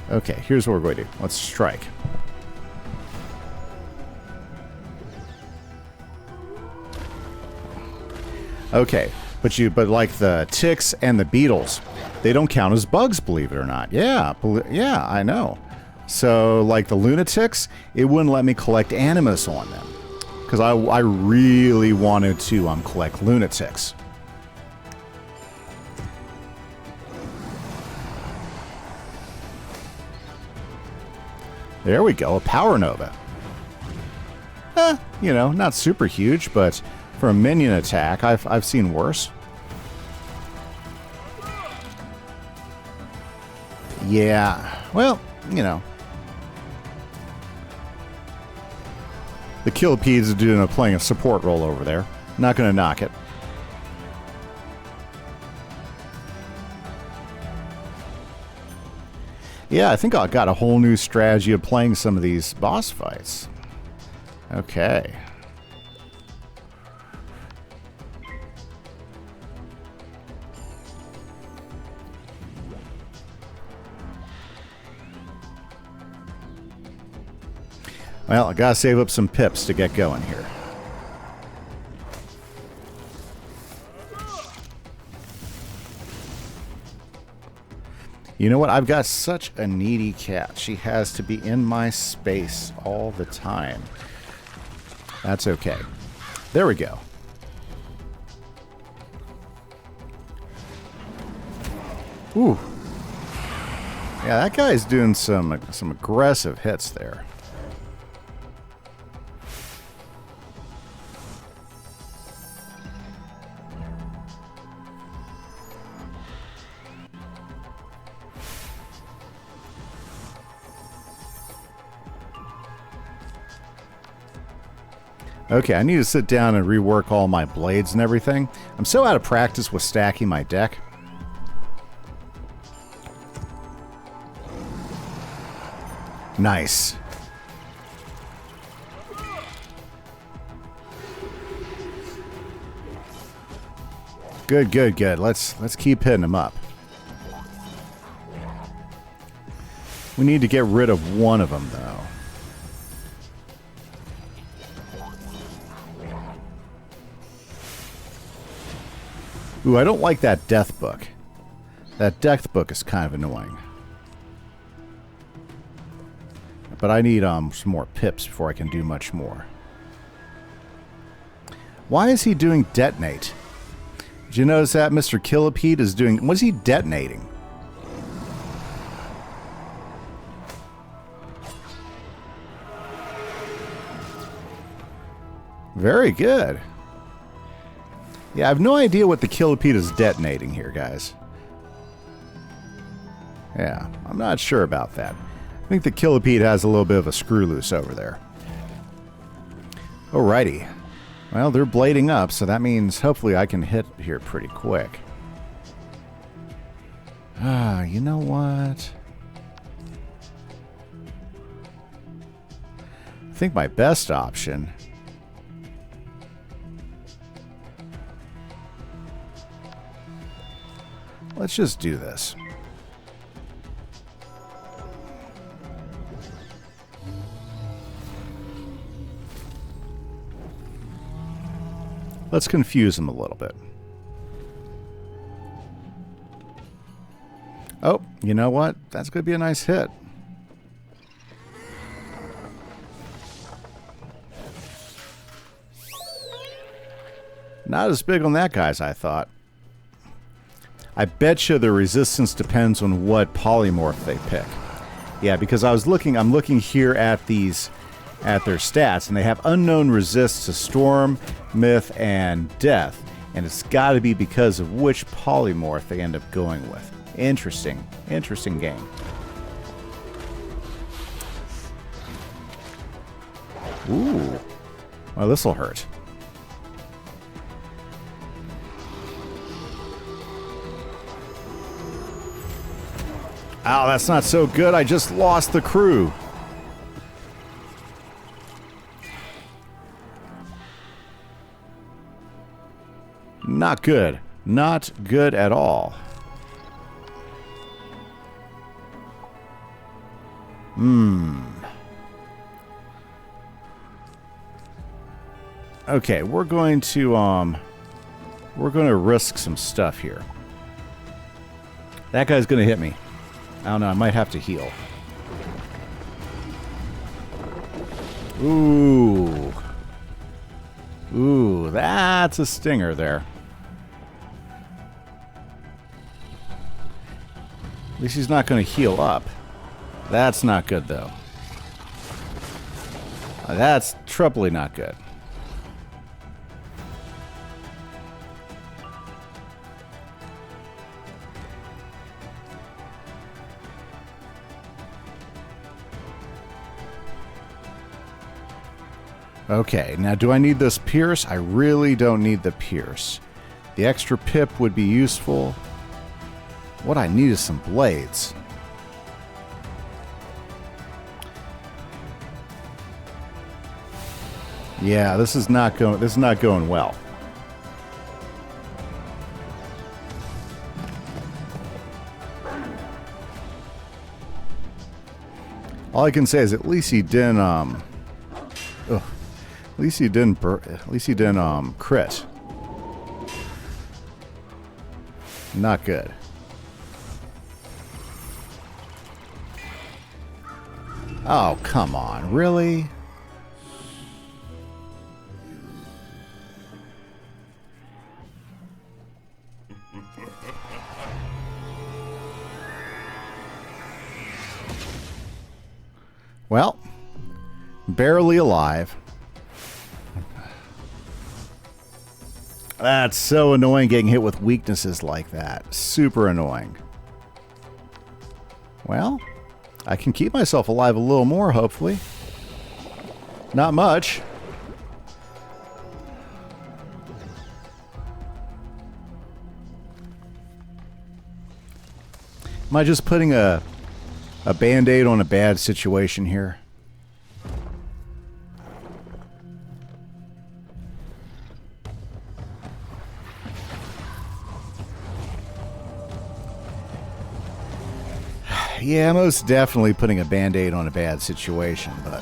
Okay, here's what we're going to do. Let's strike. Okay, but like the ticks and the beetles, they don't count as bugs, believe it or not. Yeah, I know. So like the lunatics, it wouldn't let me collect animus on them because I really wanted to collect lunatics. There we go, a power nova. Not super huge, but for a minion attack, I've seen worse. Yeah, well, the Kilopedes are playing a support role over there. Not going to knock it. Yeah, I think I got a whole new strategy of playing some of these boss fights. Okay. Well, I gotta save up some pips to get going here. You know what? I've got such a needy cat. She has to be in my space all the time. That's okay. There we go. Ooh. Yeah, that guy's doing some aggressive hits there. Okay, I need to sit down and rework all my blades and everything. I'm so out of practice with stacking my deck. Nice. Good, good, good. Let's keep hitting them up. We need to get rid of one of them, though. Ooh, I don't like that death book. That death book is kind of annoying. But I need some more pips before I can do much more. Why is he doing detonate? Did you notice that Mr. Kimise is doing... What is he detonating? Very good. Yeah, I have no idea what the Kimise is detonating here, guys. Yeah, I'm not sure about that. I think the Kimise has a little bit of a screw loose over there. Alrighty. Well, they're blading up, so that means hopefully I can hit here pretty quick. Ah, you know what? I think my best option... Let's just do this. Let's confuse him a little bit. Oh, you know what? That's going to be a nice hit. Not as big on that guy as I thought. I bet you the resistance depends on what polymorph they pick. Yeah, because I'm looking here at these, at their stats, and they have unknown resists to storm, myth, and death, and it's got to be because of which polymorph they end up going with. Interesting, interesting game. Ooh, well, this will hurt. Ow, that's not so good. I just lost the crew. Not good. Not good at all. Okay, we're going to risk some stuff here. That guy's gonna hit me. I don't know, I might have to heal. Ooh. Ooh, that's a stinger there. At least he's not going to heal up. That's not good, though. That's trebly not good. Okay, now do I need this pierce? I really don't need the pierce. The extra pip would be useful. What I need is some blades. Yeah, this is not going well. All I can say is at least he didn't Ugh. At least he didn't. At least he didn't crit. Not good. Oh, come on, really? Well, barely alive. That's so annoying getting hit with weaknesses like that. Super annoying. Well, I can keep myself alive a little more, hopefully. Not much. Am I just putting a Band-Aid on a bad situation here? Yeah, most definitely putting a Band-Aid on a bad situation, but...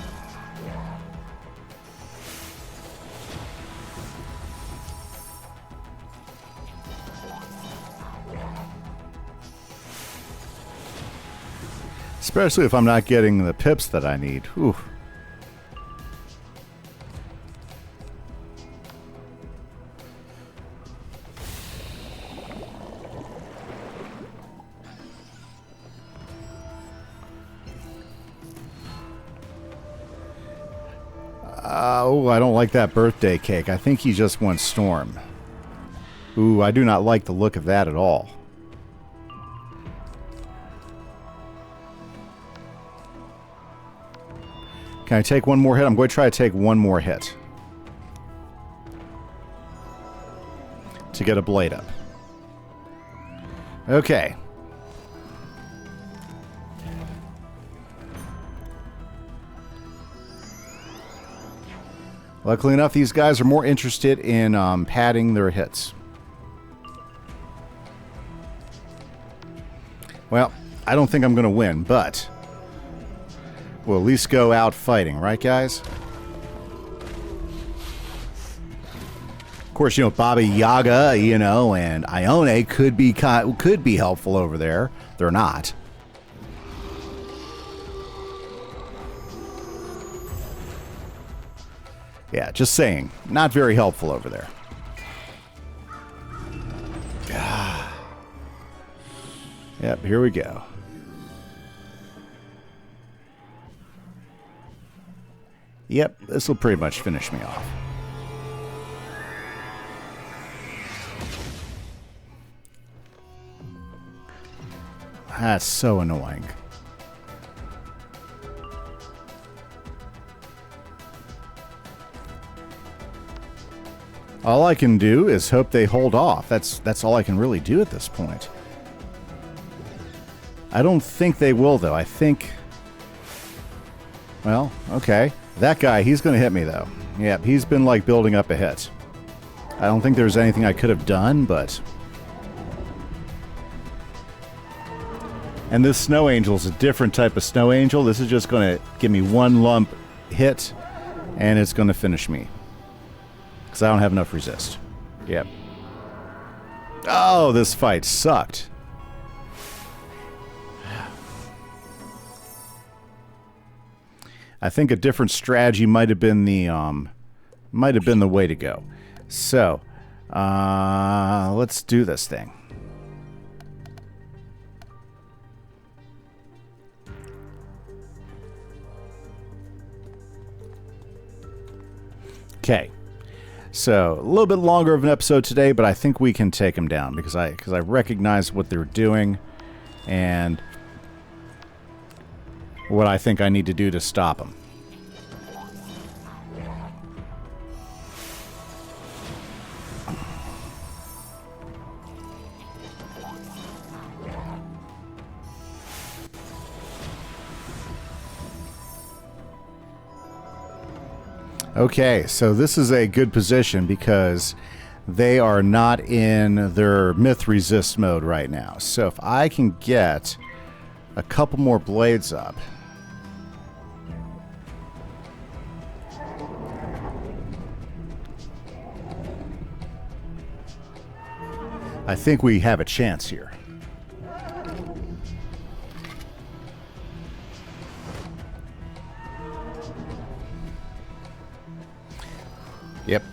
especially if I'm not getting the pips that I need. Whew. Oh, I don't like that birthday cake. I think he just wants Storm. Ooh, I do not like the look of that at all. Can I take one more hit? I'm going to try to take one more hit to get a blade up. Okay. Luckily enough, these guys are more interested in padding their hits. Well, I don't think I'm going to win, but we'll at least go out fighting, right, guys? Of course, you know, Baba Yaga, you know, and Ione could be helpful over there. They're not. Yeah, just saying. Not very helpful over there. Ah. Yep, here we go. Yep, this will pretty much finish me off. That's so annoying. All I can do is hope they hold off. That's all I can really do at this point. I don't think they will, though. I think... well, okay. That guy, he's going to hit me, though. Yep, he's been, like, building up a hit. I don't think there's anything I could have done, but... and this Snow Angel is a different type of Snow Angel. This is just going to give me one lump hit, and it's going to finish me. Because I don't have enough resist. Yep. Oh, this fight sucked. I think a different strategy might have been the way to go. So, let's do this thing. Okay. So, a little bit longer of an episode today, but I think we can take them down because I recognize what they're doing and what I think I need to do to stop them. Okay, so this is a good position because they are not in their myth resist mode right now. So if I can get a couple more blades up. I think we have a chance here. Yep.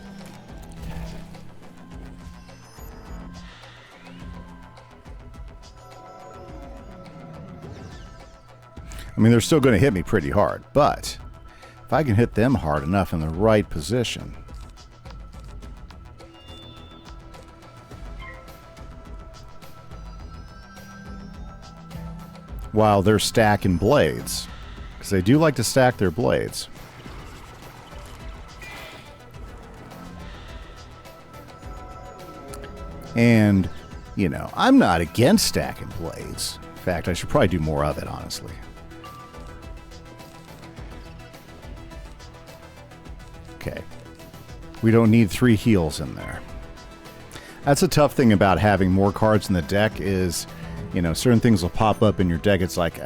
I mean, they're still going to hit me pretty hard, but if I can hit them hard enough in the right position. While they're stacking blades, because they do like to stack their blades. And, you know, I'm not against stacking blades. In fact, I should probably do more of it, honestly. Okay. We don't need 3 heals in there. That's a tough thing about having more cards in the deck is, you know, certain things will pop up in your deck. It's like,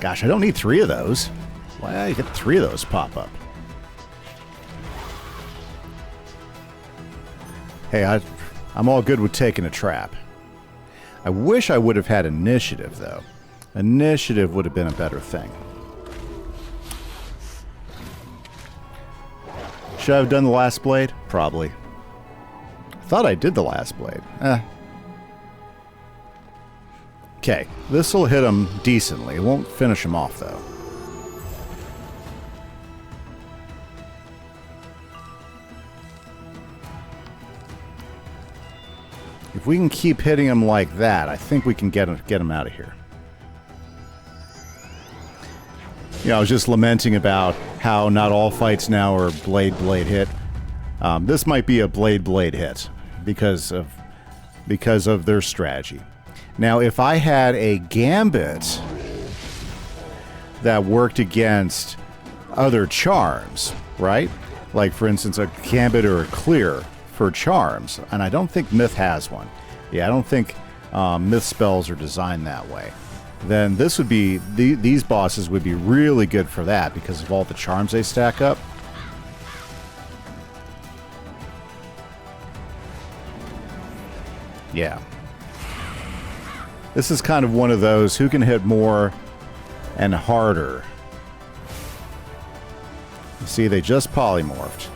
gosh, I don't need 3 of those. Why did I get 3 of those pop up? Hey, I'm all good with taking a trap. I wish I would have had initiative, though. Initiative would have been a better thing. Should I have done the last blade? Probably. I thought I did the last blade. Okay, this will hit him decently. It won't finish him off, though. If we can keep hitting him like that, I think we can get him out of here. You know, I was just lamenting about how not all fights now are blade hit. This might be a blade hit because of their strategy. Now, if I had a gambit that worked against other charms, right? Like, for instance, a gambit or a clear for charms, and I don't think Myth has one. Yeah, I don't think Myth spells are designed that way. Then this would be, these bosses would be really good for that because of all the charms they stack up. Yeah. This is kind of one of those who can hit more and harder. You see, they just polymorphed.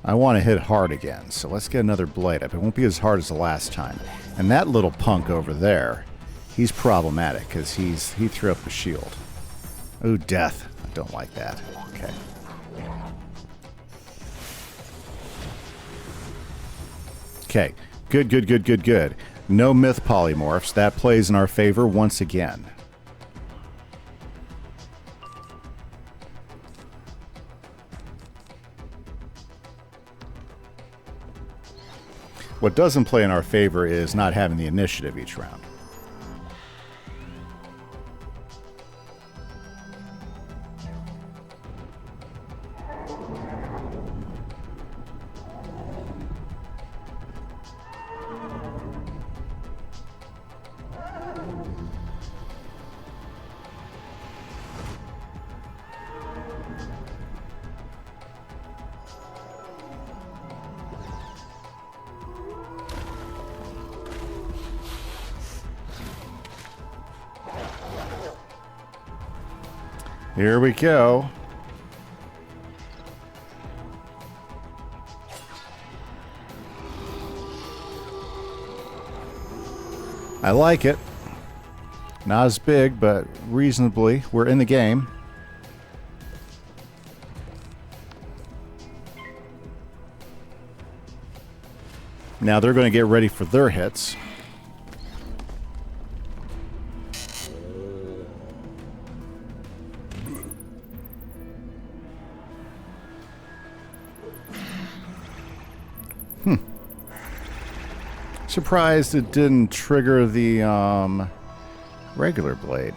I want to hit hard again, so let's get another blade up. It won't be as hard as the last time. And that little punk over there, he's problematic because he threw up the shield. Ooh, death. I don't like that. Okay. Okay. Good. No Myth polymorphs. That plays in our favor once again. What doesn't play in our favor is not having the initiative each round. Here we go. I like it. Not as big, but reasonably. We're in the game. Now they're going to get ready for their hits. Surprised it didn't trigger the regular blade.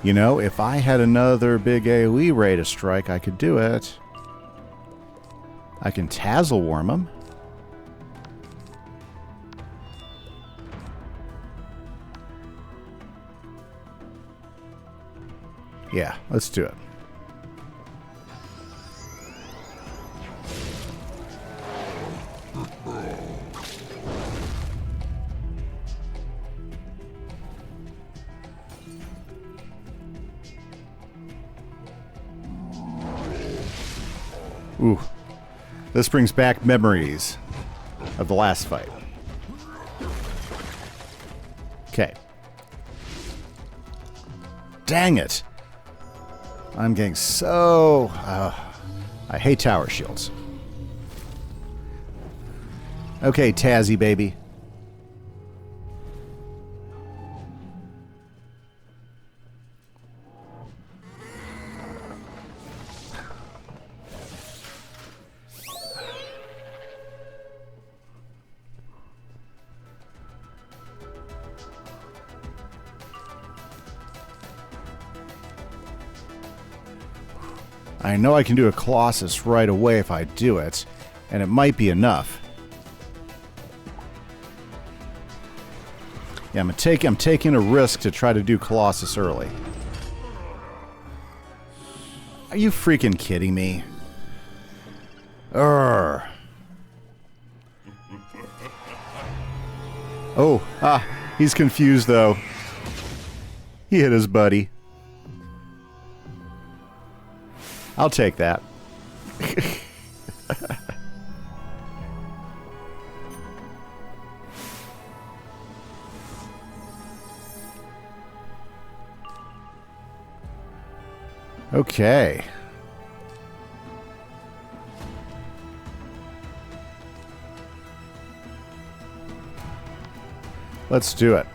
You know, if I had another big AoE ray to strike, I could do it. I can Tassel Worm him. Yeah, let's do it. Ooh. This brings back memories of the last fight. Okay. Dang it. I'm getting so... I hate tower shields. Okay, Tazzy baby. I know I can do a Colossus right away if I do it, and it might be enough. Yeah, I'm taking a risk to try to do Colossus early. Are you freaking kidding me? Urgh. Oh, he's confused though. He hit his buddy. I'll take that. Okay. Let's do it.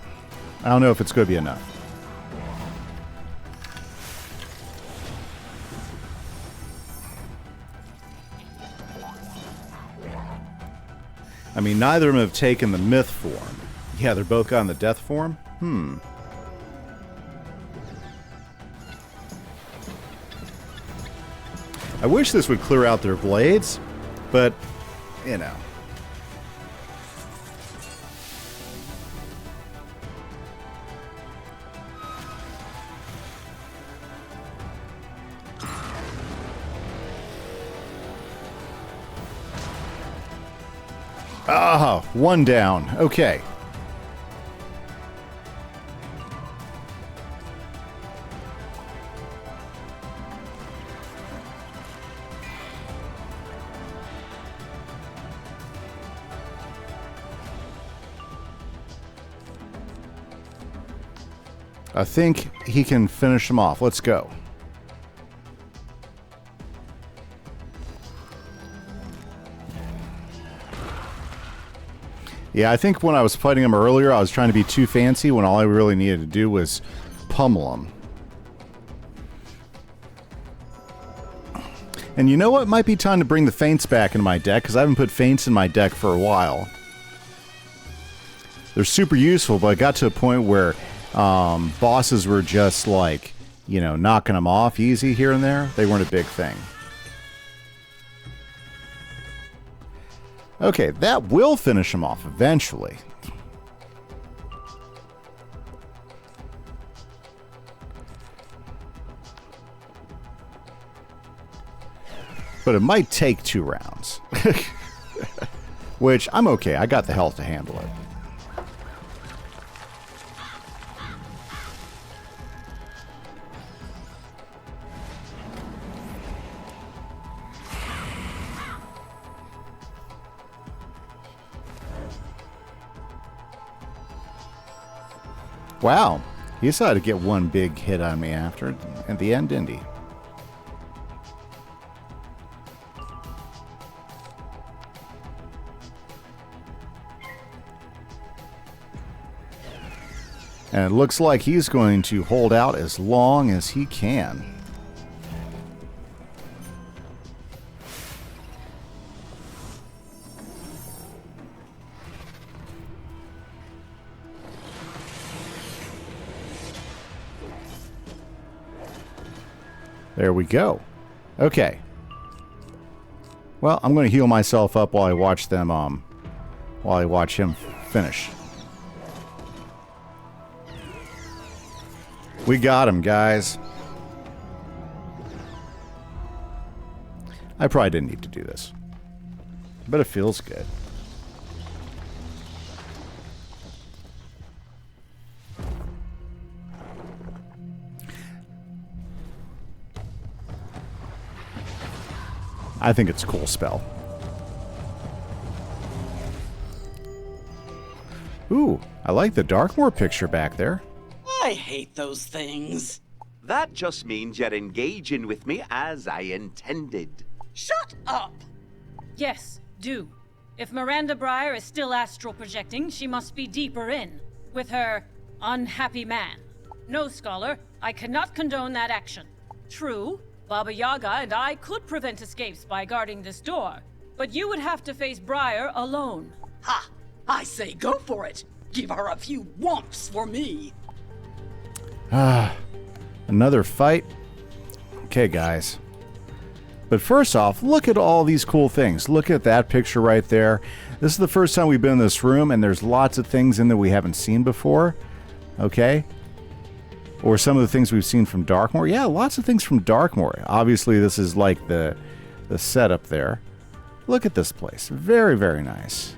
I don't know if it's going to be enough. I mean, neither of them have taken the myth form. Yeah, they're both on the death form? I wish this would clear out their blades, but, you know. Ah, one down. Okay. I think he can finish him off. Let's go. Yeah, I think when I was fighting him earlier, I was trying to be too fancy when all I really needed to do was pummel him. And you know what? It might be time to bring the feints back into my deck, because I haven't put feints in my deck for a while. They're super useful, but I got to a point where bosses were just like, you know, knocking them off easy here and there. They weren't a big thing. Okay, that will finish him off eventually. But it might take 2 rounds. Which, I'm okay. I got the health to handle it. Wow, he decided to get one big hit on me after, at the end, didn't he? And it looks like he's going to hold out as long as he can. There we go. Okay. Well, I'm going to heal myself up while I watch them, while I watch him finish. We got him, guys. I probably didn't need to do this. But it feels good. I think it's a cool spell. Ooh, I like the Darkmoor picture back there. I hate those things. That just means you're engaging with me as I intended. Shut up! Yes, do. If Miranda Breyer is still astral projecting, she must be deeper in, with her unhappy man. No, Scholar, I cannot condone that action. True, Baba Yaga and I could prevent escapes by guarding this door, but you would have to face Breyer alone. Ha! I say go for it! Give her a few whomps for me! Another fight? Okay, guys. But first off, look at all these cool things. Look at that picture right there. This is the first time we've been in this room, and there's lots of things in there we haven't seen before. Okay? Or some of the things we've seen from Darkmoor. Yeah, lots of things from Darkmoor. Obviously, this is like the setup there. Look at this place. Very, very nice.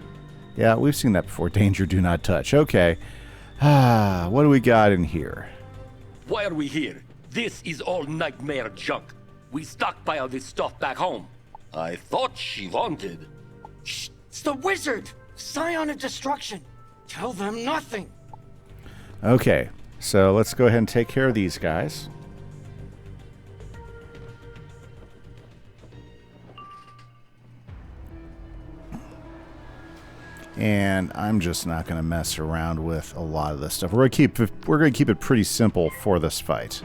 Yeah, we've seen that before. Danger, do not touch. Okay. What do we got in here? Why are we here? This is all nightmare junk. We stockpile this stuff back home. I thought she wanted. Shh! It's the wizard! Scion of Destruction! Tell them nothing! Okay, so let's go ahead and take care of these guys. And I'm just not going to mess around with a lot of this stuff. We're going to keep it pretty simple for this fight.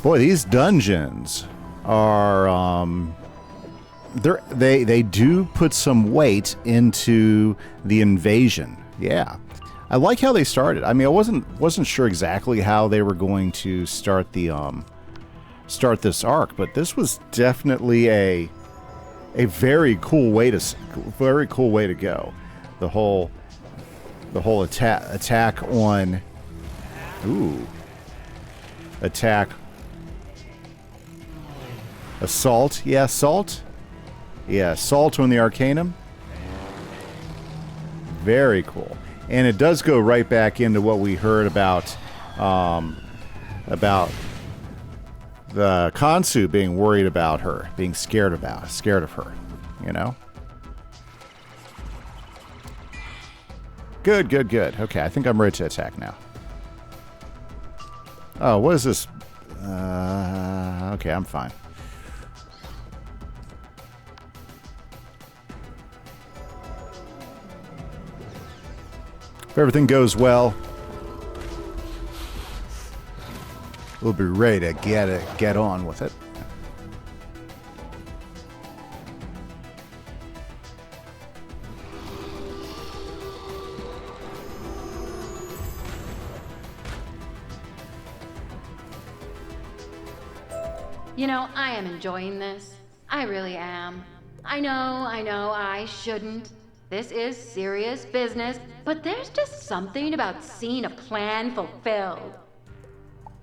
Boy, these dungeons are they do put some weight into the invasion. Yeah. I like how they started. I mean, I wasn't sure exactly how they were going to start the start this arc, but this was definitely a very cool way to go. The whole attack on assault. Yeah, assault. Yeah, assault on the Arcanum. Very cool. And it does go right back into what we heard about the Khonsu being worried about her, being scared of her, you know? Good. Okay, I think I'm ready to attack now. Oh, what is this? Okay, I'm fine. If everything goes well, we'll be ready to get on with it. You know, I am enjoying this. I really am. I know, I shouldn't. This is serious business, but there's just something about seeing a plan fulfilled.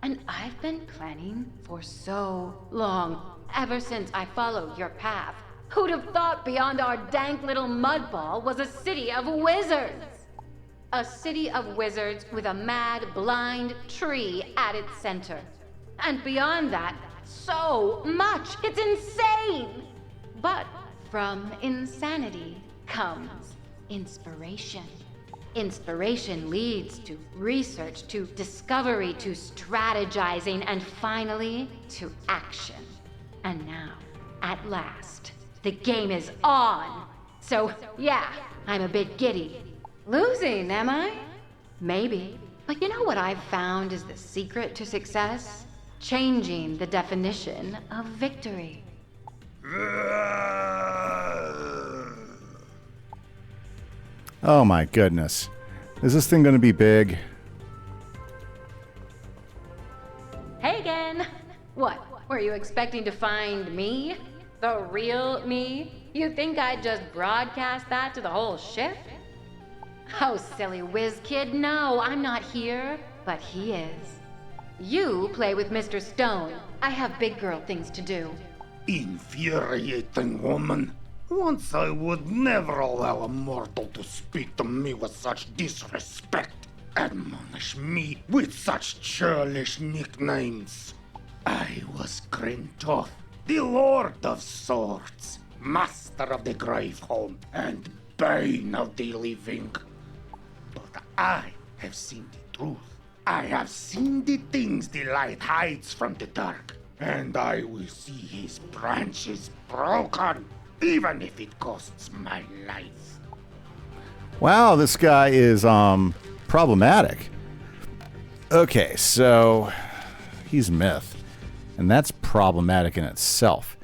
And I've been planning for so long, ever since I followed your path. Who'd have thought beyond our dank little mudball was a city of wizards? A city of wizards with a mad, blind tree at its center. And beyond that, so much! It's insane! But from insanity comes inspiration. Inspiration leads to research, to discovery, to strategizing, and finally, to action. And now, at last, the game is on! So, yeah, I'm a bit giddy. Losing, am I? Maybe. But you know what I've found is the secret to success? Changing the definition of victory. Oh my goodness. Is this thing going to be big? Hey again! What, were you expecting to find me? The real me? You think I'd just broadcast that to the whole ship? Oh, silly whiz kid, no, I'm not here. but he is. You play with Mr. Stone. I have big girl things to do. Infuriating woman. Once I would never allow a mortal to speak to me with such disrespect. Admonish me with such churlish nicknames. I was Grintoth, the Lord of Swords, Master of the Gravehome, and Bane of the Living. But I have seen the truth. I have seen the things the light hides from the dark, and I will see his branches broken, even if it costs my life. Wow, this guy is problematic. Okay, so he's Myth, and that's problematic in itself.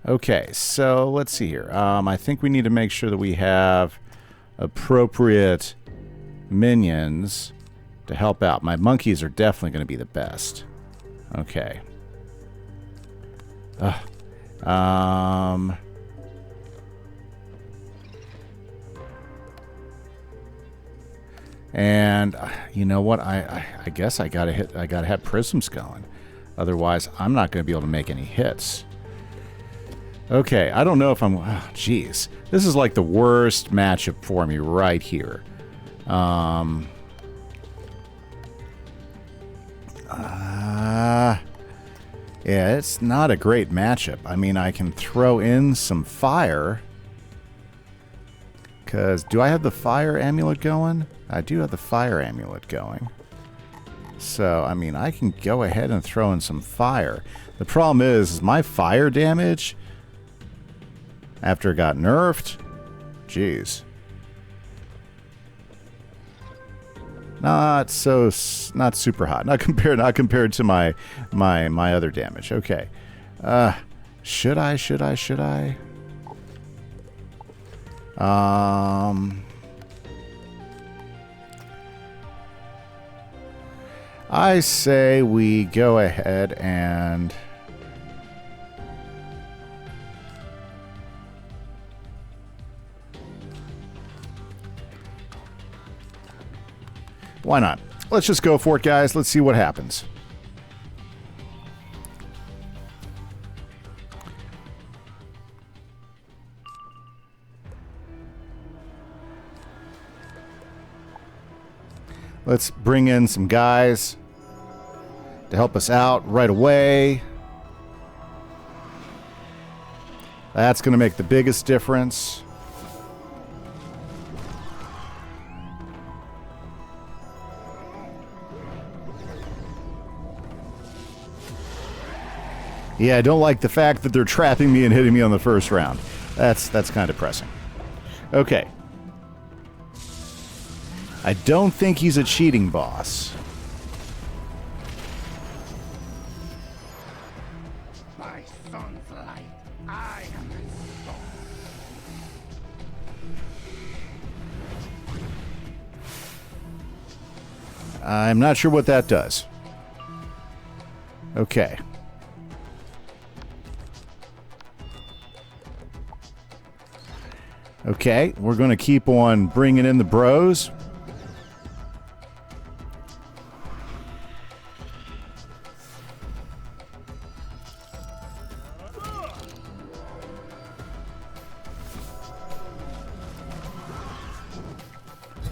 Okay, so let's see here. I think we need to make sure that we have appropriate minions to help out. My monkeys are definitely going to be the best. Okay. And you know what? I guess I gotta have prisms going. Otherwise, I'm not going to be able to make any hits. Okay, I don't know if I'm... Oh, geez. This is like the worst matchup for me right here. Yeah, it's not a great matchup. I mean, I can throw in some fire. Because, do I have the fire amulet going? I do have the fire amulet going. So, I mean, I can go ahead and throw in some fire. The problem is my fire damage, after it got nerfed, geez. Not super hot. Not compared to my other damage. Okay. Should I? I say we go ahead and why not? Let's just go for it, guys. Let's see what happens. Let's bring in some guys to help us out right away. That's going to make the biggest difference. Yeah, I don't like the fact that they're trapping me and hitting me on the first round. That's kind of depressing. Okay. I don't think he's a cheating boss. My son's light. I am his soul. I'm not sure what that does. Okay. Okay, we're going to keep on bringing in the bros.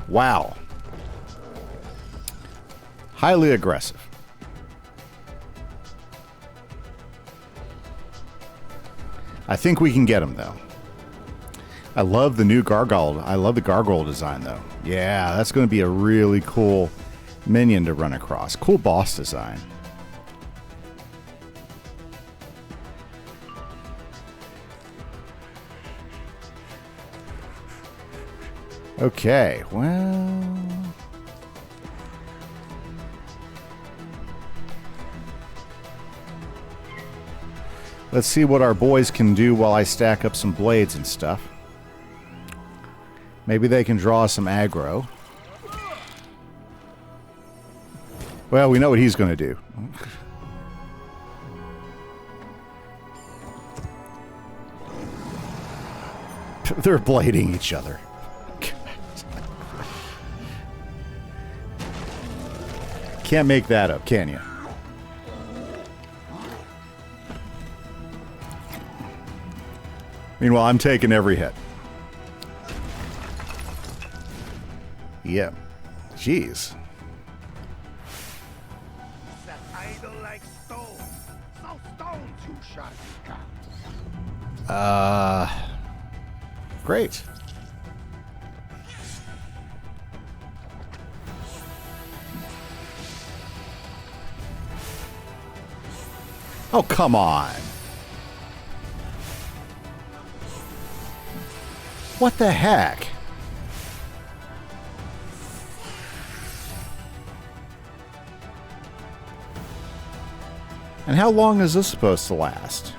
Wow. Highly aggressive. I think we can get him, though. I love the new gargoyle. I love the gargoyle design, though. Yeah, that's going to be a really cool minion to run across. Cool boss design. Okay, well... let's see what our boys can do while I stack up some blades and stuff. Maybe they can draw some aggro. Well, we know what he's going to do. They're blading each other. Can't make that up, can you? Meanwhile, I'm taking every hit. Yeah. Jeez. That idol like stone. So stone too sharp. Great. Oh, come on. What the heck? And how long is this supposed to last?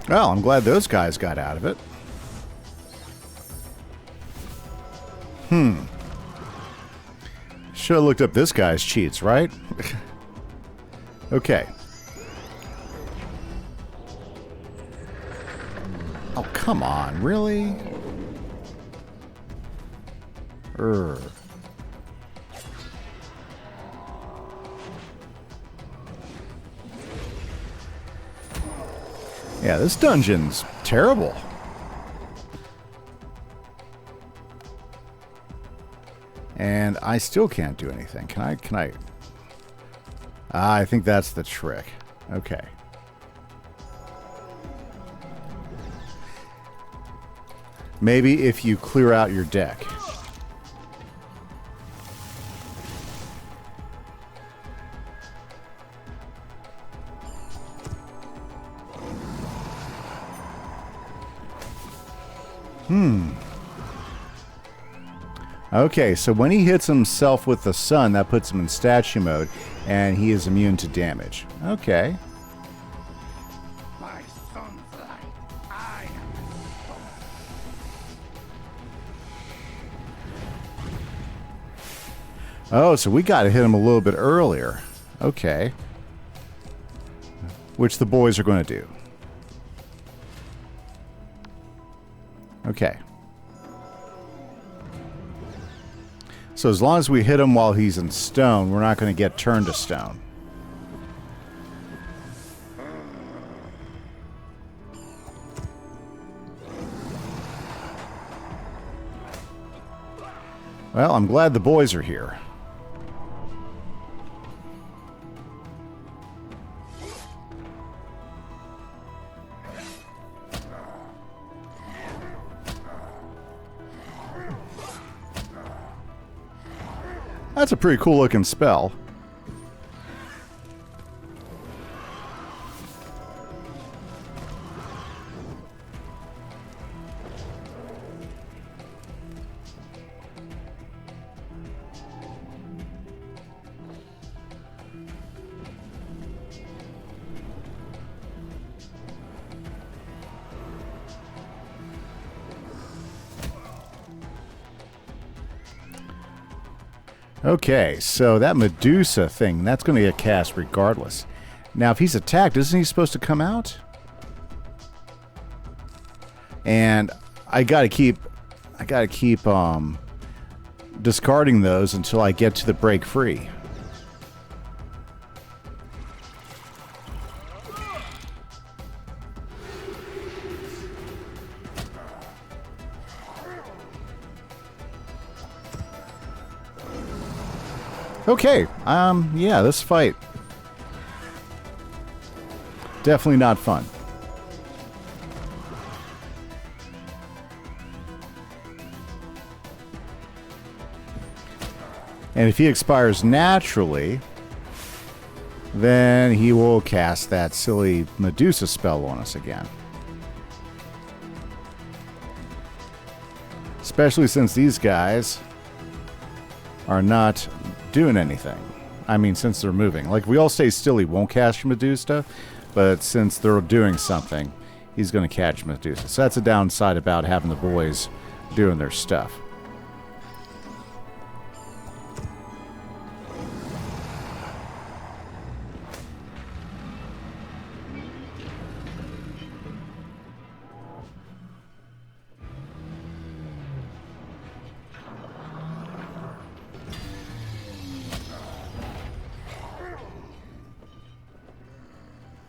Well, I'm glad those guys got out of it. Should have looked up this guy's cheats, right? Okay. Oh, come on, really? Yeah, this dungeon's terrible. And I still can't do anything. Can I? I think that's the trick. Okay. Maybe if you clear out your deck. Okay, so when he hits himself with the sun, that puts him in statue mode, and he is immune to damage. Okay. My son's light, I am the stone. Oh, so we got to hit him a little bit earlier. Okay. Which the boys are going to do. Okay. So as long as we hit him while he's in stone, we're not going to get turned to stone. Well, I'm glad the boys are here. That's a pretty cool looking spell. Okay, so that Medusa thing, that's going to get cast regardless. Now, if he's attacked, isn't he supposed to come out? And I gotta keep discarding those until I get to the break free. Okay, yeah, this fight. Definitely not fun. And if he expires naturally, then he will cast that silly Medusa spell on us again. Especially since these guys are not doing anything. I mean, since they're moving. Like, if we all stay still, he won't cast Medusa, but since they're doing something, he's going to catch Medusa. So that's a downside about having the boys doing their stuff.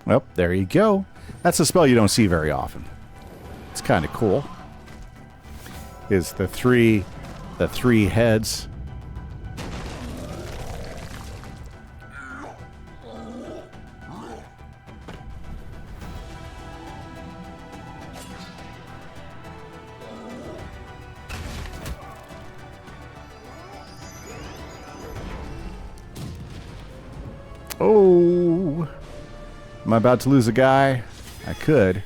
Well, there you go. That's a spell you don't see very often. It's kind of cool. Is the three heads. Oh. Am I about to lose a guy? I could.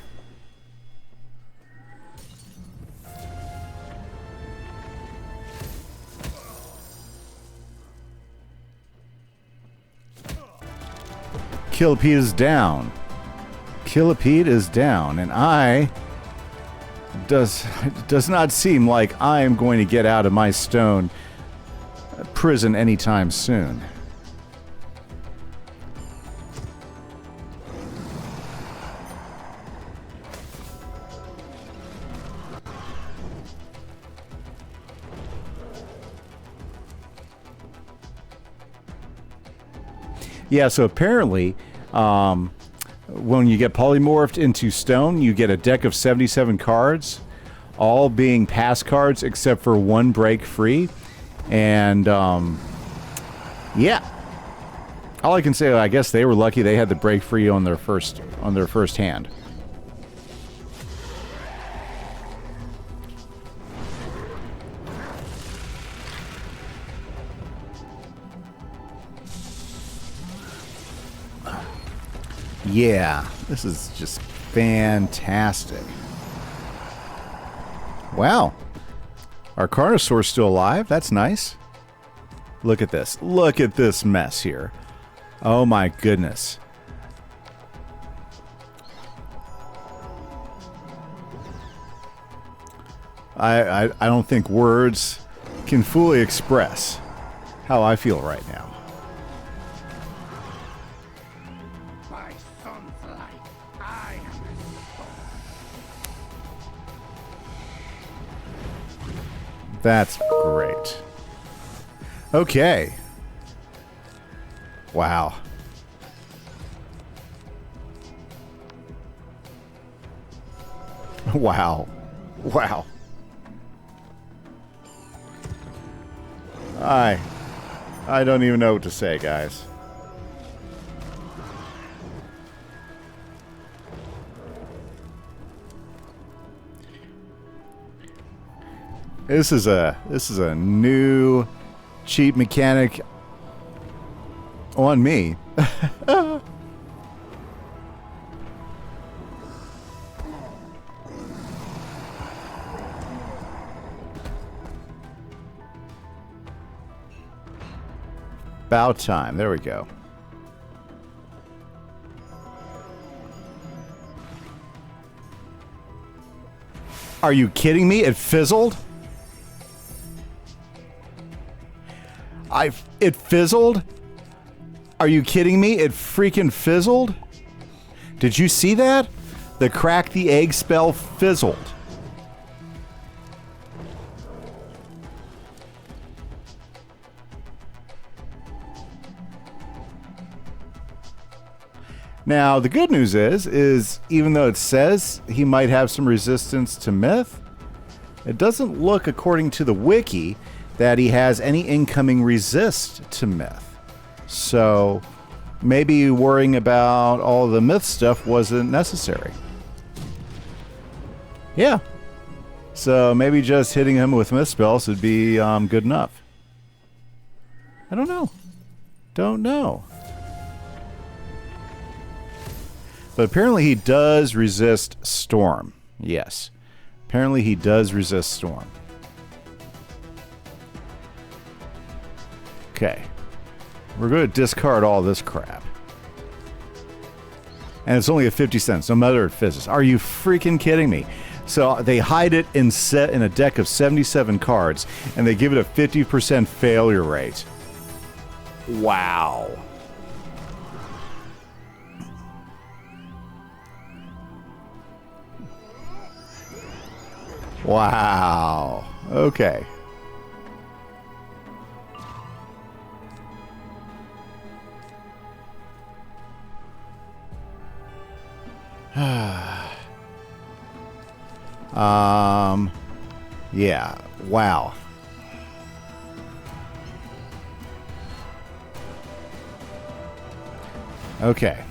Kilimede is down. Kilimede is down, and I does not seem like I am going to get out of my stone prison anytime soon. Yeah, so apparently, when you get polymorphed into stone, you get a deck of 77 cards, all being pass cards except for one break free. And, yeah. All I can say, I guess they were lucky they had the break free on their first hand. Yeah, this is just fantastic. Wow. Our Carnosaur's still alive. That's nice. Look at this. Look at this mess here. Oh my goodness. I don't think words can fully express how I feel right now. That's great. Okay. Wow. Wow. Wow. I don't even know what to say, guys. This is a new cheat mechanic on me. About time. There we go. Are you kidding me? It fizzled? It fizzled? Are you kidding me? It freaking fizzled? Did you see that? The crack the egg spell fizzled. Now, the good news is even though it says he might have some resistance to myth, it doesn't look, according to the wiki, that he has any incoming resist to myth. So maybe worrying about all the myth stuff wasn't necessary. Yeah. So maybe just hitting him with myth spells would be good enough. I don't know. Don't know. But apparently he does resist storm. Yes. Apparently he does resist storm. Okay. We're going to discard all this crap. And it's only a 50 cents, no matter if it's. Are you freaking kidding me? So they hide it in a deck of 77 cards, and they give it a 50% failure rate. Wow. Wow. Okay. Yeah. Wow. Okay.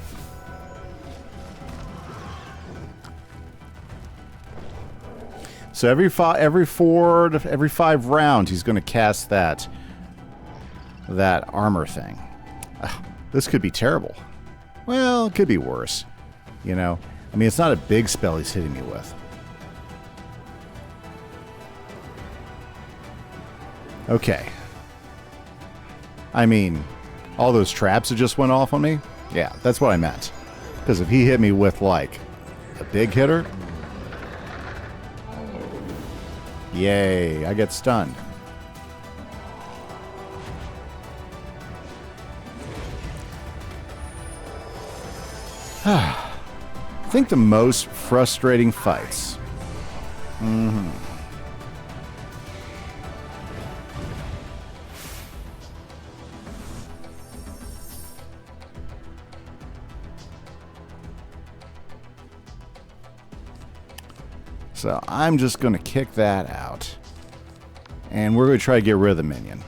So every 5 rounds, he's going to cast that armor thing. This could be terrible. Well, it could be worse. You know, I mean, it's not a big spell he's hitting me with. Okay. I mean, all those traps that just went off on me? Yeah, that's what I meant. Because if he hit me with, like, a big hitter... Yay, I get stunned. I think the most frustrating fights. So I'm just going to kick that out. And we're going to try to get rid of the minion.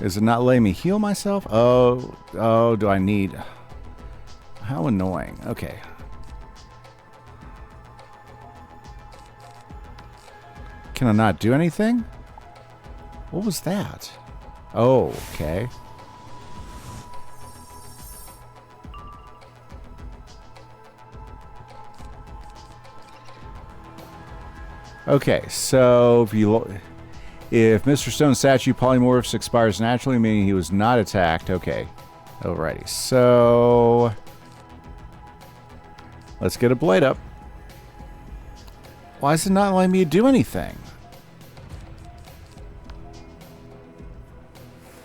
Is it not letting me heal myself? Oh, do I need... How annoying. Okay. Can I not do anything? What was that? Oh, okay. Okay, so if Mr. Stone's statue polymorphs expires naturally, meaning he was not attacked. Okay. Alrighty. So let's get a blade up. Why is it not letting me do anything?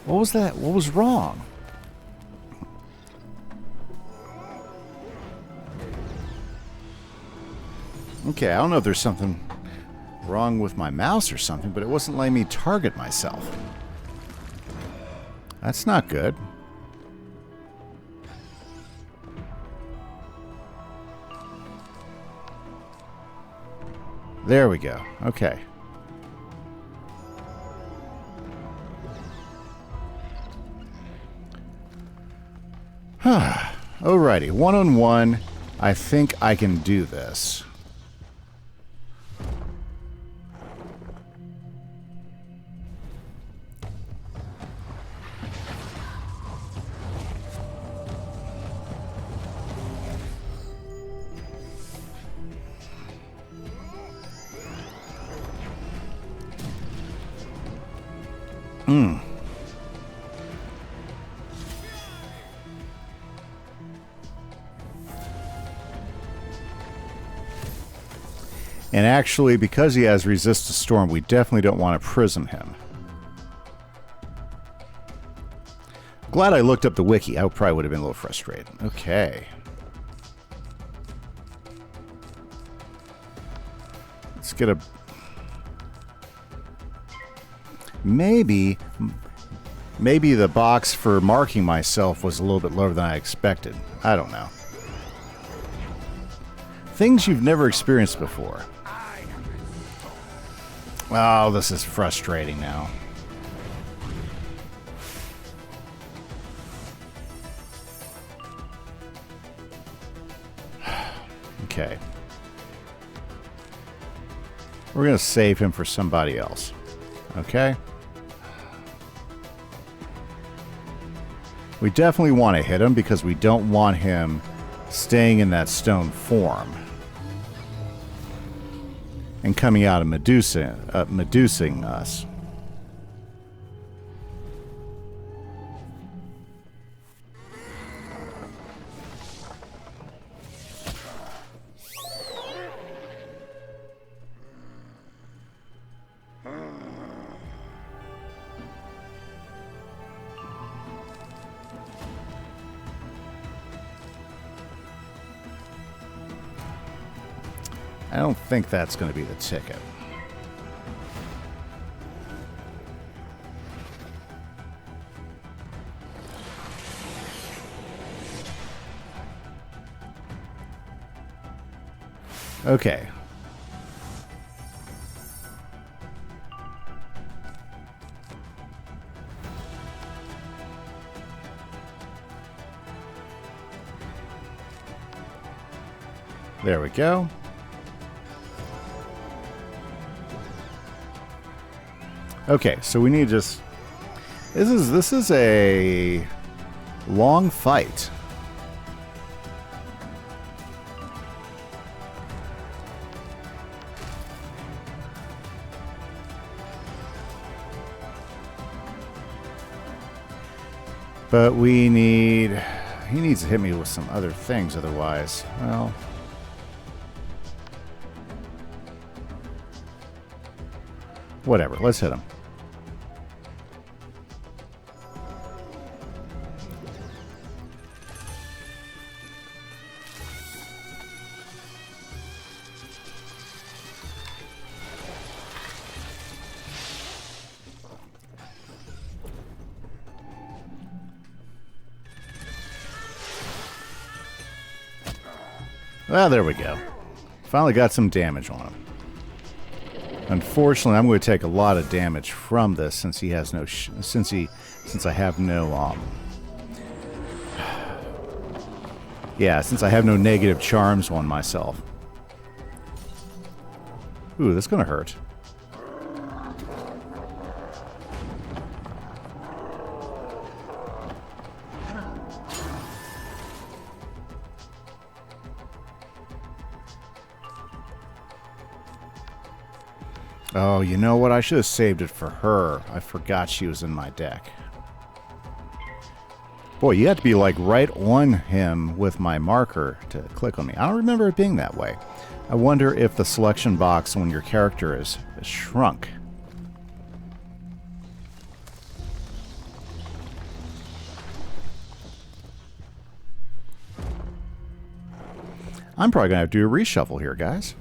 What was that? What was wrong? Okay, I don't know if there's something wrong with my mouse or something, but it wasn't letting me target myself. That's not good. There we go. Okay. Alrighty, 1-on-1. I think I can do this. And actually, because he has resist to storm, we definitely don't want to prism him. Glad I looked up the wiki. I probably would have been a little frustrated. Okay. Let's get a... Maybe the box for marking myself was a little bit lower than I expected. I don't know. Things you've never experienced before. Oh, this is frustrating now. Okay. We're going to save him for somebody else. Okay? We definitely want to hit him because we don't want him staying in that stone form and coming out and medusing us. I don't think that's going to be the ticket. Okay. There we go. Okay, so we need just... This is a long fight. But we need... He needs to hit me with some other things, otherwise, well... Whatever, let's hit him. Well, there we go. Finally got some damage on him. Unfortunately, I'm going to take a lot of damage from this since he has no since I have no yeah, since I have no negative charms on myself. Ooh, that's going to hurt. Oh, you know what? I should have saved it for her. I forgot she was in my deck. Boy, you have to be like right on him with my marker to click on me. I don't remember it being that way. I wonder if the selection box when your character is shrunk. I'm probably going to have to do a reshuffle here, guys.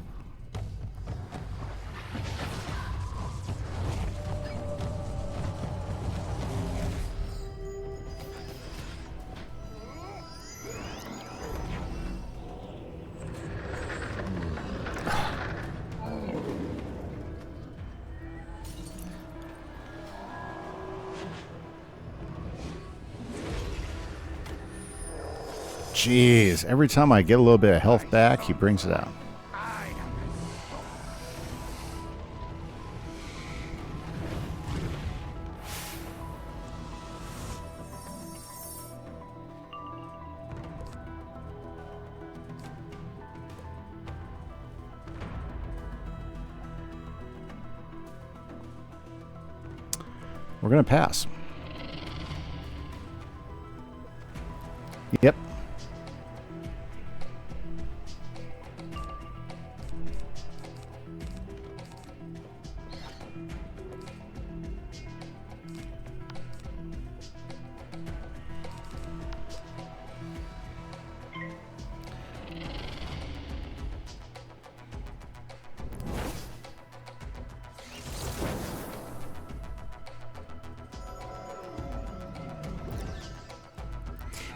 Jeez, every time I get a little bit of health back, he brings it out. We're going to pass. Yep.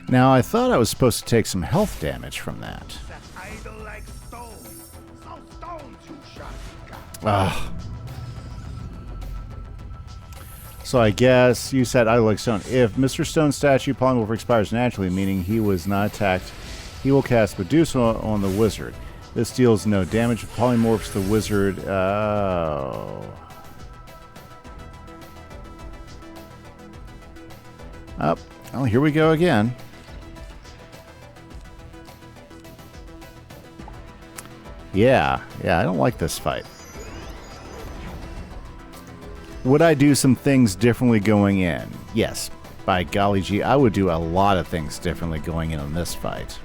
Now, I thought I was supposed to take some health damage from that. Ugh. So I guess you said I like Stone. If Mr. Stone's statue polymorph expires naturally, meaning he was not attacked, he will cast Medusa on the wizard. This deals no damage. Polymorphs the wizard. Oh. Up. Oh, here we go again. Yeah, I don't like this fight. Would I do some things differently going in? Yes. By golly gee, I would do a lot of things differently going in on this fight.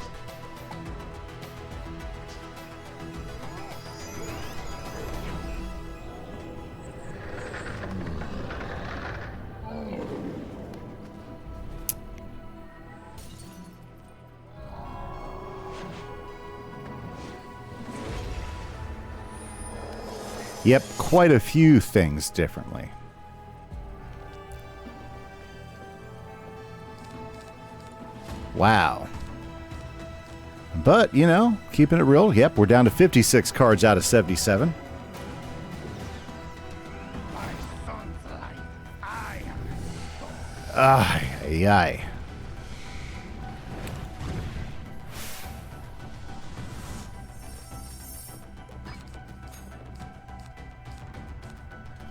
Yep, quite a few things differently. Wow. But, you know, keeping it real, yep, we're down to 56 cards out of 77. Ay.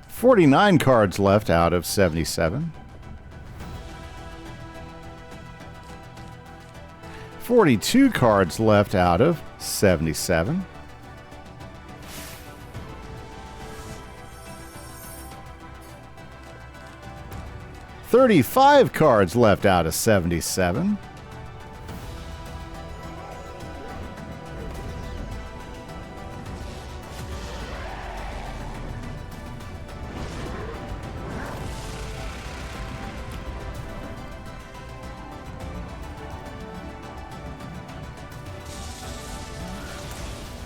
49 cards left out of 77. 42 cards left out of 77. 35 cards left out of 77.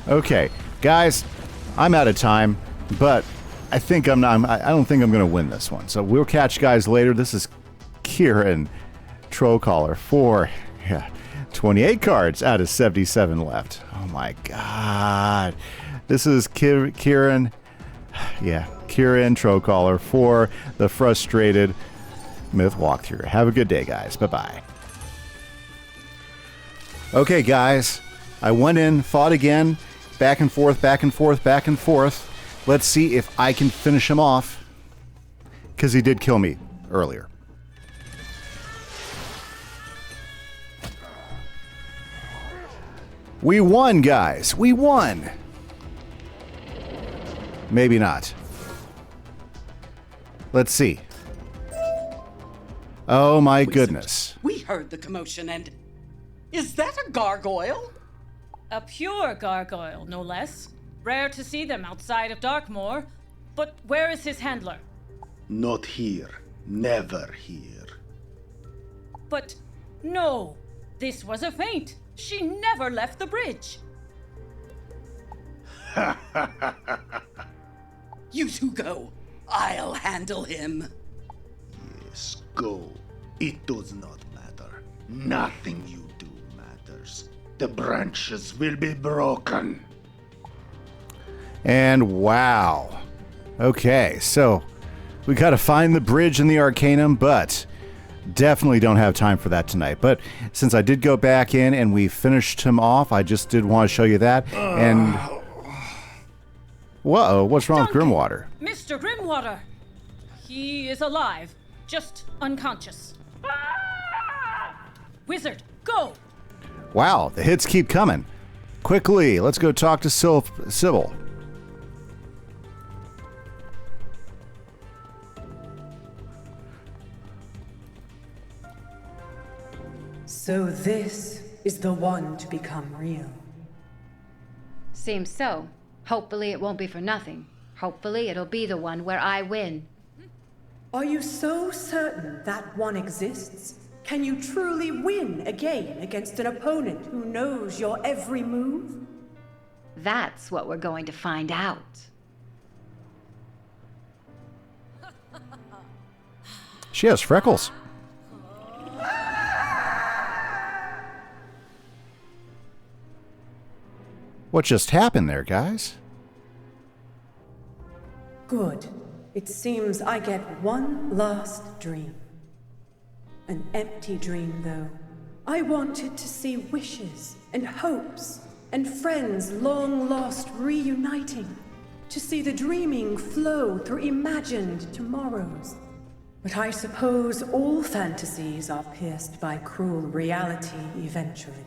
Okay, guys, I'm out of time, but I think I don't think I'm going to win this one. So we'll catch you guys later. This is Kieran Trollcaller for 28 cards out of 77 left. Oh my god. This is Kieran Trollcaller for the Frustrated Myth Walkthrough. Have a good day, guys. Bye-bye. Okay, guys, I went in, fought again. Back and forth, back and forth, back and forth. Let's see if I can finish him off. Because he did kill me earlier. We won, guys. We won. Maybe not. Let's see. Oh my goodness. We heard the commotion and... Is that a gargoyle? A pure gargoyle, no less. Rare to see them outside of Darkmoor. But where is his handler? Not here. Never here. But no, this was a feint. She never left the bridge. You two go. I'll handle him. Yes, go. It does not matter. Nothing you do matters. The branches will be broken. And wow. Okay, so we got to find the bridge in the Arcanum, but definitely don't have time for that tonight. But since I did go back in and we finished him off, I just did want to show you that. And whoa, what's wrong with Grimwater? Mr. Grimwater. He is alive, just unconscious. Wizard, go! Wow, the hits keep coming. Quickly, let's go talk to Sybil. So this is the one to become real. Seems so. Hopefully it won't be for nothing. Hopefully it'll be the one where I win. Are you so certain that one exists? Can you truly win a game against an opponent who knows your every move? That's what we're going to find out. She has freckles. What just happened there, guys? Good. It seems I get one last dream. An empty dream, though. I wanted to see wishes and hopes and friends long lost reuniting. To see the dreaming flow through imagined tomorrows. But I suppose all fantasies are pierced by cruel reality eventually.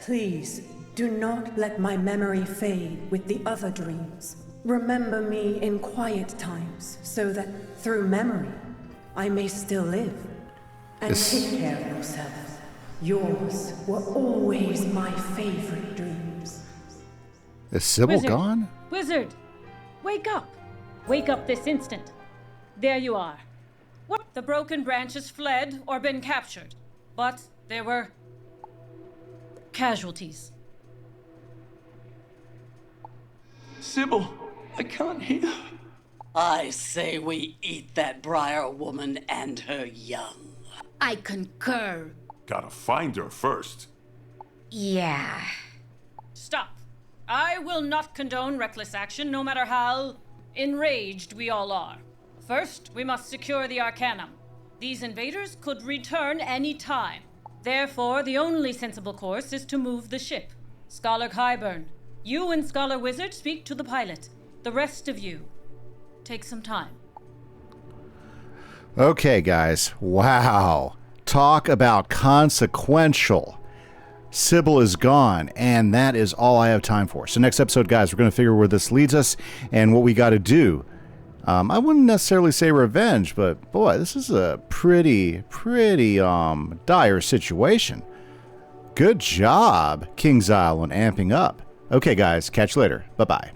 Please, do not let my memory fade with the other dreams. Remember me in quiet times, so that through memory, I may still live. And take care of yourself. Yours were always my favorite dreams. Is Sybil gone? Wizard! Wake up! Wake up this instant. There you are. What? The broken branches fled or been captured, but there were casualties. Sybil, I can't hear. I say we eat that Briar woman and her young. I concur. Gotta find her first. Yeah. Stop. I will not condone reckless action, no matter how enraged we all are. First, we must secure the Arcanum. These invaders could return any time. Therefore, the only sensible course is to move the ship. Scholar Kyburn, you and Scholar Wizard speak to the pilot. The rest of you, take some time. Okay, guys. Wow. Talk about consequential. Sybil is gone, and that is all I have time for. So next episode, guys, we're going to figure where this leads us and what we got to do. I wouldn't necessarily say revenge, but boy, this is a pretty dire situation. Good job, King's Isle, on amping up. Okay, guys, catch you later. Bye-bye.